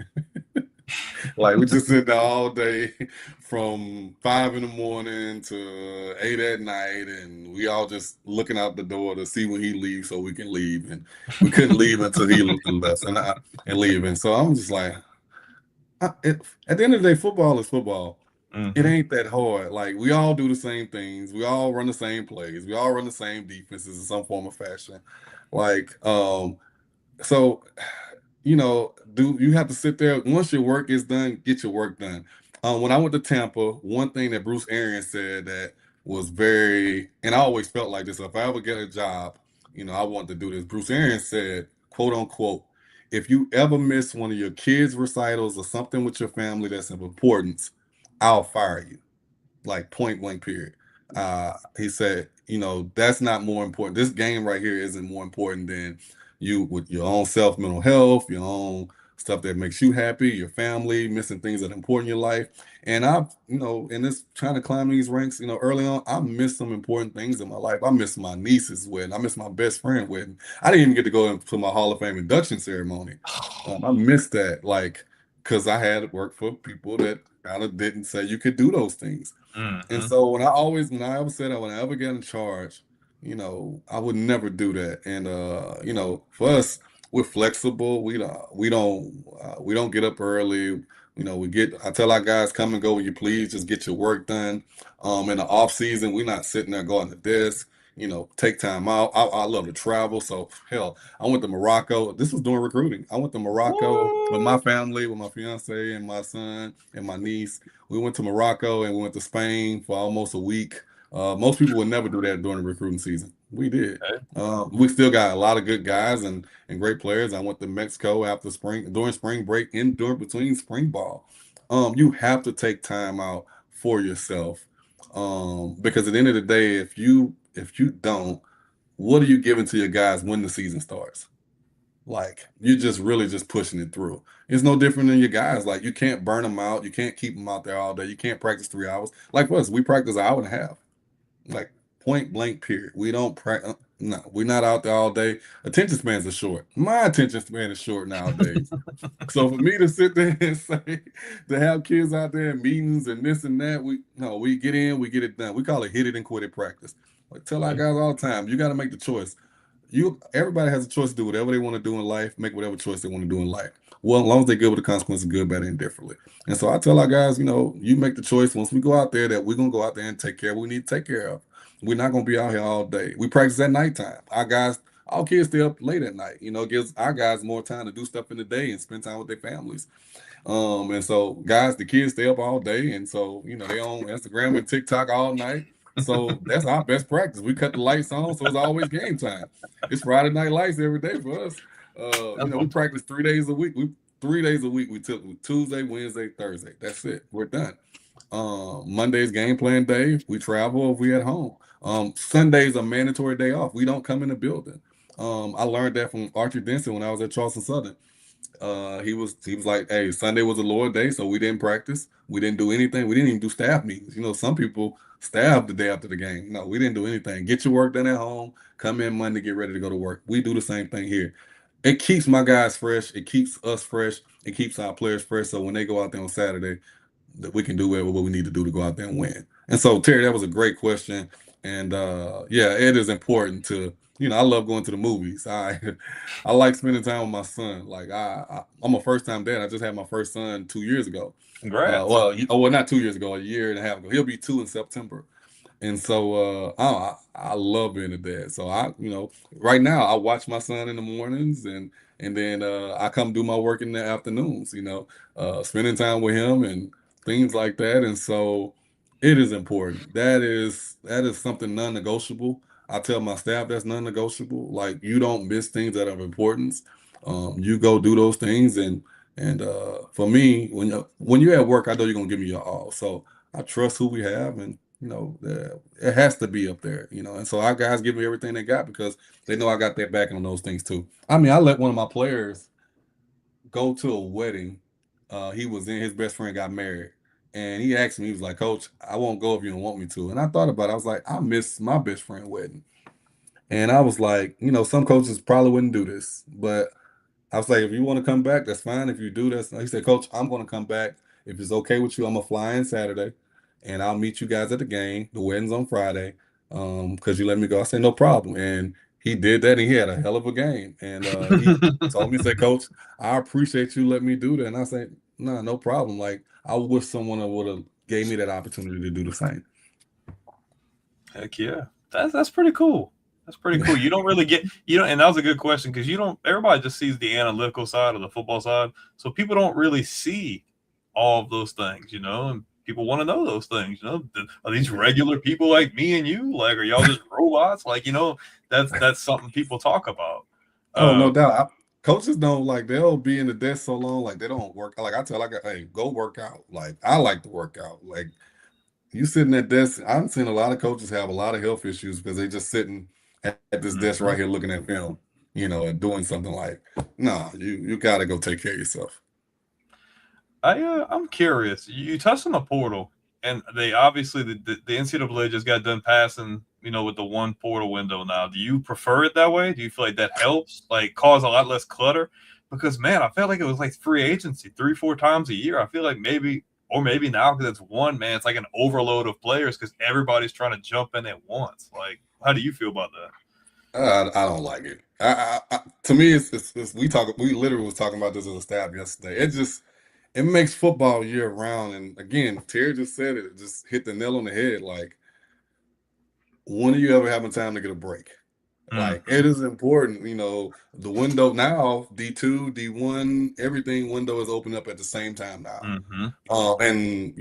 Like we just sit there all day from 5 in the morning to 8 at night, and we all just looking out the door to see when he leaves so we can leave. And we couldn't leave until he left and leave. And so I'm just like, at the end of the day, football is football. It ain't that hard. Like we all do the same things. We all run the same plays. We all run the same defenses in some form or fashion. Like, so do you have to sit there once your work is done, get your work done. When I went to Tampa, one thing that Bruce Arians said that was and I always felt like this, if I ever get a job, I want to do this. Bruce Arians said, quote unquote, if you ever miss one of your kids' recitals or something with your family that's of importance, I'll fire you. Like point blank period. He said, that's not more important. This game right here isn't more important than you with your own self mental health, your own stuff that makes you happy, your family, missing things that are important in your life. And I've, in this trying to climb these ranks, early on, I missed some important things in my life. I missed my niece's wedding. I missed my best friend wedding. I didn't even get to go to my Hall of Fame induction ceremony. I missed that, because I had worked for people that kind of didn't say you could do those things. And Mm-hmm. so when I ever said that when I ever get in charge, I would never do that. And for us, we're flexible. We don't get up early. I tell our guys, come and go when you please, just get your work done. In the off season, we're not sitting there going to desk, take time out. I love to travel. So hell, I went to Morocco. This was during recruiting. I went to Morocco with my What? family, with my fiance and my son and my niece. We went to Morocco and we went to Spain for almost a week. Most people would never do that during the recruiting season. We did. Okay. We still got a lot of good guys and great players. I went to Mexico during spring break, during between spring ball. You have to take time out for yourself. Because at the end of the day, if you don't, what are you giving to your guys when the season starts? Like you're just really just pushing it through. It's no different than your guys. Like you can't burn them out. You can't keep them out there all day. You can't practice 3 hours. Like for us, we practice an hour and a half. Like point blank period. We don't practice. No, we're not out there all day. Attention spans are short. My attention span is short nowadays. So for me to sit there and say to have kids out there in meetings and this and that, we get in, we get it done. We call it hit it and quit it practice. Like tell our Okay. guys all the time, you got to make the choice. Everybody has a choice to do whatever they want to do in life, make whatever choice they want to do in life. Well, as long as they're good with the consequences, good, bad, and indifferently. And so I tell our guys, you make the choice once we go out there that we're gonna go out there and take care of what we need to take care of. We're not gonna be out here all day. We practice at nighttime. Our kids stay up late at night. It gives our guys more time to do stuff in the day and spend time with their families. And so guys, the kids stay up all day, and so they on Instagram and TikTok all night. So that's our best practice. We cut the lights on, so it's always game time. It's Friday night lights every day for us. We practice 3 days a week. 3 days a week. We took Tuesday, Wednesday, Thursday. That's it. We're done. Monday's game plan day. We travel if we at home. Sunday's a mandatory day off. We don't come in the building. I learned that from Archie Denson when I was at Charleston Southern. He was like, hey, Sunday was a Lord day, so we didn't practice. We didn't do anything. We didn't even do staff meetings. Some people staff the day after the game. No, we didn't do anything. Get your work done at home. Come in Monday, get ready to go to work. We do the same thing here. It keeps my guys fresh. It keeps us fresh. It keeps our players fresh. So when they go out there on Saturday, that we can do what we need to do to go out there and win. And so, Terry, that was a great question. And yeah, it is important to, I love going to the movies. I like spending time with my son. Like I'm a first time dad. I just had my first son 2 years ago. Congrats. Well, not 2 years ago, a year and a half ago. He'll be 2 in September. And so I love being a dad. So right now I watch my son in the mornings and then I come do my work in the afternoons, spending time with him and things like that. And so it is important. That is something non-negotiable. I tell my staff that's non-negotiable. Like you don't miss things that are of importance. You go do those things and for me, when you're at work, I know you're gonna give me your all. So I trust who we have and it has to be up there, and so our guys give me everything they got because they know I got their back on those things too. I mean, I let one of my players go to a wedding. His best friend got married, and he asked me, he was like, Coach, I won't go if you don't want me to. And I thought about it. I was like, I miss my best friend wedding. And I was like, some coaches probably wouldn't do this, but I was like, if you want to come back, that's fine. If you do, that's he said, Coach, I'm going to come back. If it's okay with you, I'm gonna fly in Saturday, and I'll meet you guys at the game. The wedding's on Friday, because you let me go. I said, no problem. And he did that, and he had a hell of a game. And he told me, he said, Coach, I appreciate you letting me do that. And I said, no problem. Like I wish someone would have gave me that opportunity to do the same. Heck yeah. That's pretty cool. That's pretty cool. You don't really get and that was a good question because everybody just sees the analytical side of the football side. So people don't really see all of those things, and people want to know those things. Are these regular people like me and you? Like, are y'all just robots? Like, that's something people talk about. Oh, no doubt. Coaches don't like they'll be in the desk so long, like they don't work. Like I tell, like, hey, go work out. Like I like to work out. Like you sitting at desk. I've seen a lot of coaches have a lot of health issues because they just sitting at this desk right here looking at film, and doing something like, no, you got to go take care of yourself. I'm curious. You touched on the portal, and they obviously the NCAA just got done passing, with the one portal window now. Do you prefer it that way? Do you feel like that helps, like, cause a lot less clutter? Because man, I felt like it was like free agency 3-4 times a year. I feel like maybe or maybe now because it's one, man, it's like an overload of players because everybody's trying to jump in at once. Like, how do you feel about that? I don't like it. To me, it's we literally was talking about this as a staff yesterday. It makes football year round. And again, Terry just said it, just hit the nail on the head. Like, when are you ever having time to get a break? Like, it is important, the window now, D2, D1, everything window is open up at the same time now. And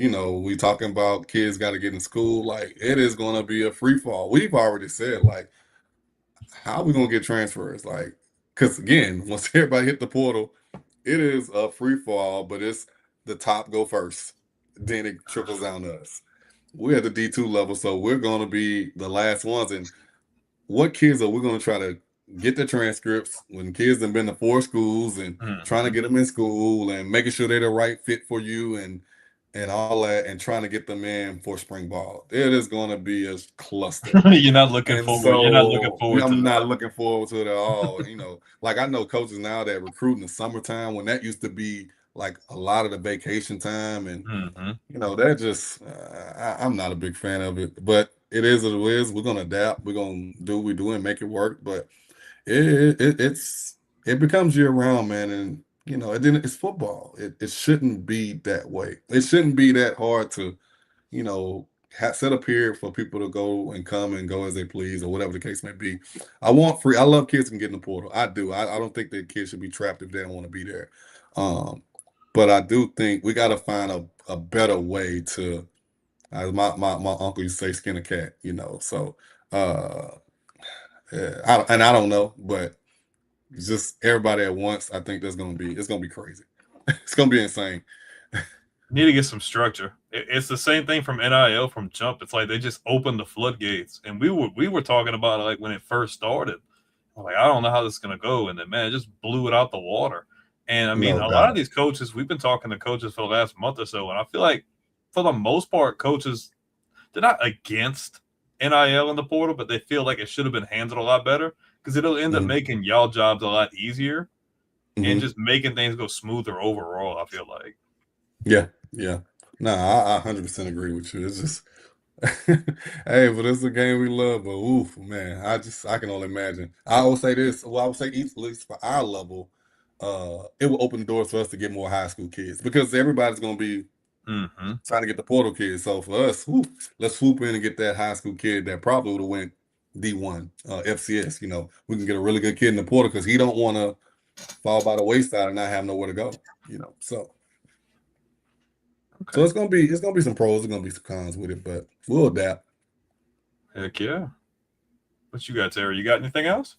we talking about kids got to get in school. Like, it is going to be a free fall. We've already said, like, how are we going to get transfers? Like, because again, once everybody hit the portal, it is a free fall, but it's the top go first. Then it trickles down to us. We're at the D2 level, so we're going to be the last ones. And what kids are we going to try to get the transcripts when kids have been to 4 schools and trying to get them in school and making sure they're the right fit for you and all that, and trying to get them in for spring ball? It is going to be a cluster. You're not looking And forward. You're not looking so forward to I'm that. not looking forward to it at all. Like, I know coaches now that recruit in the summertime when that used to be like a lot of the vacation time, and that just I'm not a big fan of it. But it is what it is. We're gonna adapt. We're gonna do what we do and make it work. But it becomes year round, man, and it's football. It shouldn't be that way. It shouldn't be that hard to set a period for people to go and come and go as they please, or whatever the case may be. I love kids can get in the portal. I do. I don't think that kids should be trapped if they don't want to be there. But I do think we got to find a better way to, as my uncle used to say, skin a cat. So I don't know, but just everybody at once. I think it's gonna be crazy. It's gonna be insane. Need to get some structure. It's the same thing from NIL from jump. It's like they just opened the floodgates, and we were talking about it like when it first started. I'm like, I don't know how this is gonna go, and then man, it just blew it out the water. And I mean, a lot of these coaches, we've been talking to coaches for the last month or so, and I feel like for the most part, coaches, they're not against NIL in the portal, but they feel like it should have been handled a lot better because it'll end up making y'all jobs a lot easier and just making things go smoother overall. I feel like. Yeah. No, I 100% agree with you. It's just, hey, but it's a game we love. But oof, man, I can only imagine. I will say this. Well, I would say at least for our level, it will open the doors for us to get more high school kids because everybody's going to be trying to get the portal kids. So for us, let's swoop in and get that high school kid that probably would have went D1, FCS. We can get a really good kid in the portal because he don't want to fall by the wayside and not have nowhere to go. So. Okay. So it's gonna be some pros, it's gonna be some cons with it, but we'll adapt. Heck yeah. What you got, Terry? You got anything else?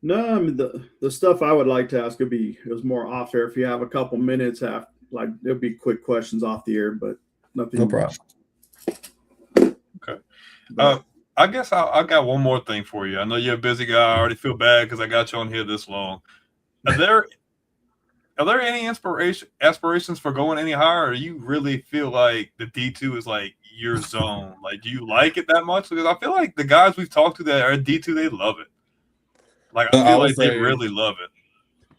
No, I mean the stuff I would like to ask would be it was more off air. If you have a couple minutes, like it'll be quick questions off the air, but nothing. No problem. Okay. I guess I got one more thing for you. I know you're a busy guy. I already feel bad because I got you on here this long. Are there any aspirations for going any higher, or you really feel like the D2 is like your zone? Like, do you like it that much? Because I feel like the guys we've talked to that are D2, they love it. Like, I feel like they really love it.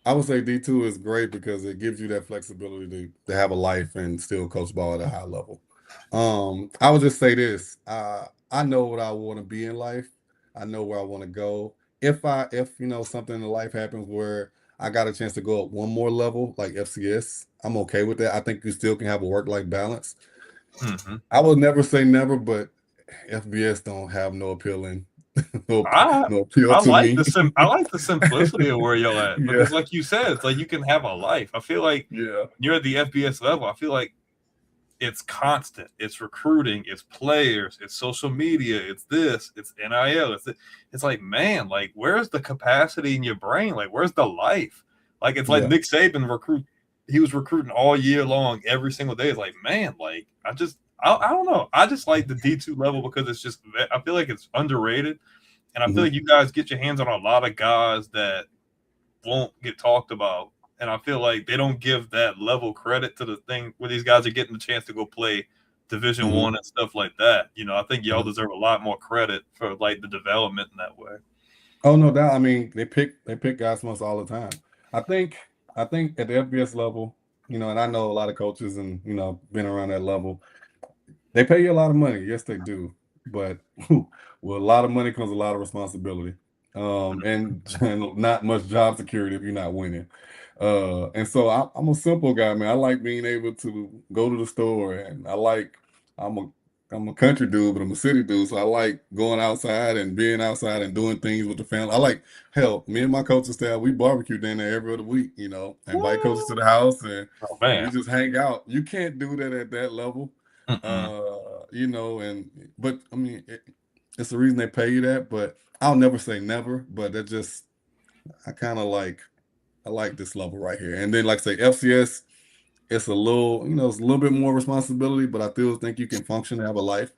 I would say D2 is great because it gives you that flexibility to have a life and still coach ball at a high level. I would just say this. I know what I want to be in life. I know where I want to go. If something in life happens where I got a chance to go up one more level, like FCS, I'm okay with that. I think you still can have a work-life balance. I would never say never, but FBS don't have no appealing, no appeal to me. I like the simplicity of where you're at because, like you said, it's like you can have a life. I feel like you're at the FBS level. I feel like it's constant. It's recruiting. It's players. It's social media. It's this. It's NIL. It's like, man, like, where's the capacity in your brain? Like, where's the life? Like, it's like Nick Saban he was recruiting all year long, every single day. It's like, man, like, I don't know. I just like the D2 level because it's just, I feel like it's underrated. And I feel like you guys get your hands on a lot of guys that won't get talked about. And I feel like they don't give that level credit to the thing where these guys are getting the chance to go play Division One and stuff like that. I think y'all deserve a lot more credit for like the development in that way. Oh, no doubt. I mean, they pick guys from us all the time. I think at the FBS level, and I know a lot of coaches and, been around that level. They pay you a lot of money. Yes, they do. But with a lot of money comes a lot of responsibility. And not much job security if you're not winning. And so I'm a simple guy, man. I like being able to go to the store, and I'm a country dude, but I'm a city dude. So I like going outside and being outside and doing things with the family. Hell, me and my coaching staff, we barbecue down there every other week, invite coaches to the house, and Oh we man. just hang out. You can't do that at that level. Mm-mm. But I mean, it's the reason they pay you that, but I'll never say never, but I kind of I like this level right here. And then, like I say, FCS, it's a little bit more responsibility, but I still think you can function and have a life.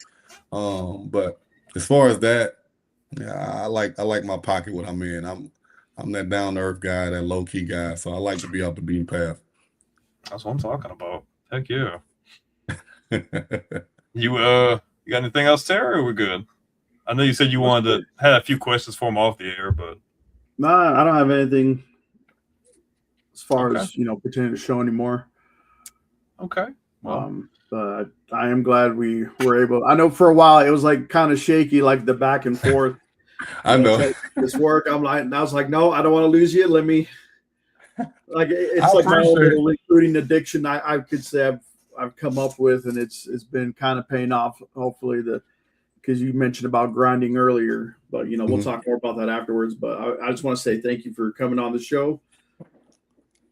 But as far as that, yeah, I like my pocket what I'm in. I'm that down to earth guy, that low key guy. So I like to be up the beaten path. That's what I'm talking about. Heck yeah. You got anything else, Terry? Or we're good? I know you said you wanted to had a few questions for him off the air, but Nah, I don't have anything as far okay. as pertaining to the show anymore. Okay. Well, But I am glad we were able. I know for a while it was like kind of shaky, like the back and forth. I know. This work. I was like, no, I don't want to lose you. Let me. Like it's I like my own appreciate little recruiting addiction. I could say I've come up with, and it's been kind of paying off. Hopefully, because you mentioned about grinding earlier, but we'll talk more about that afterwards. But I just want to say thank you for coming on the show.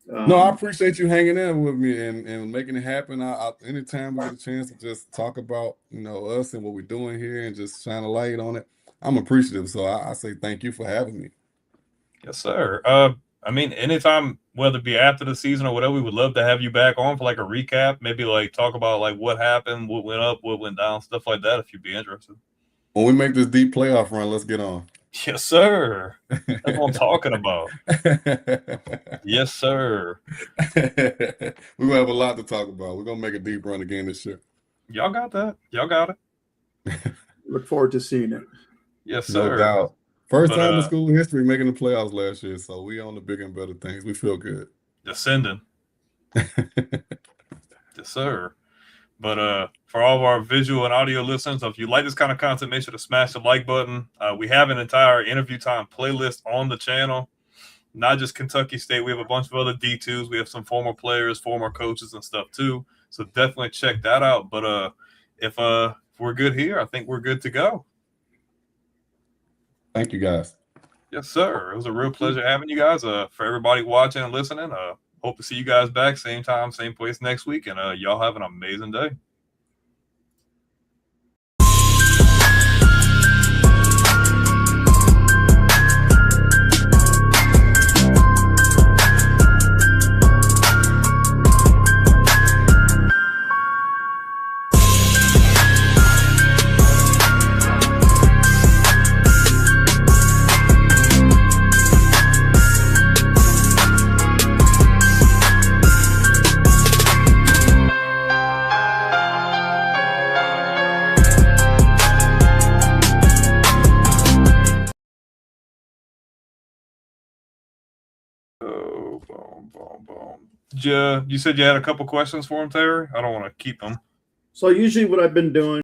No, I appreciate you hanging in with me and making it happen. Anytime we get a chance to just talk about us and what we're doing here and just shine a light on it, I'm appreciative. So I say thank you for having me. yes, sir. I mean, anytime, whether it be after the season or whatever, we would love to have you back on for like a recap. Maybe like talk about like what happened, what went up, what went down, stuff like that. If you'd be interested. When we make this deep playoff run, let's get on. Yes, sir. That's what I'm talking about. Yes, sir. We're gonna have a lot to talk about. We're gonna make a deep run again this year. Y'all got that. Y'all got it. Look forward to seeing it. Yes, No sir. doubt. First time in school history making the playoffs last year, so we on the bigger and better things. We feel good. Descending. Yes, sir. But for all of our visual and audio listeners, if you like this kind of content, make sure to smash the like button. We have an entire interview time playlist on the channel. Not just Kentucky State. We have a bunch of other D2s. We have some former players, former coaches, and stuff too. So definitely check that out. But if we're good here, I think we're good to go. Thank you, guys. Yes, sir. It was a real pleasure having you guys. For everybody watching and listening, hope to see you guys back same time, same place next week. And y'all have an amazing day. You said you had a couple questions for him, Terry? I don't want to keep them. So usually what I've been doing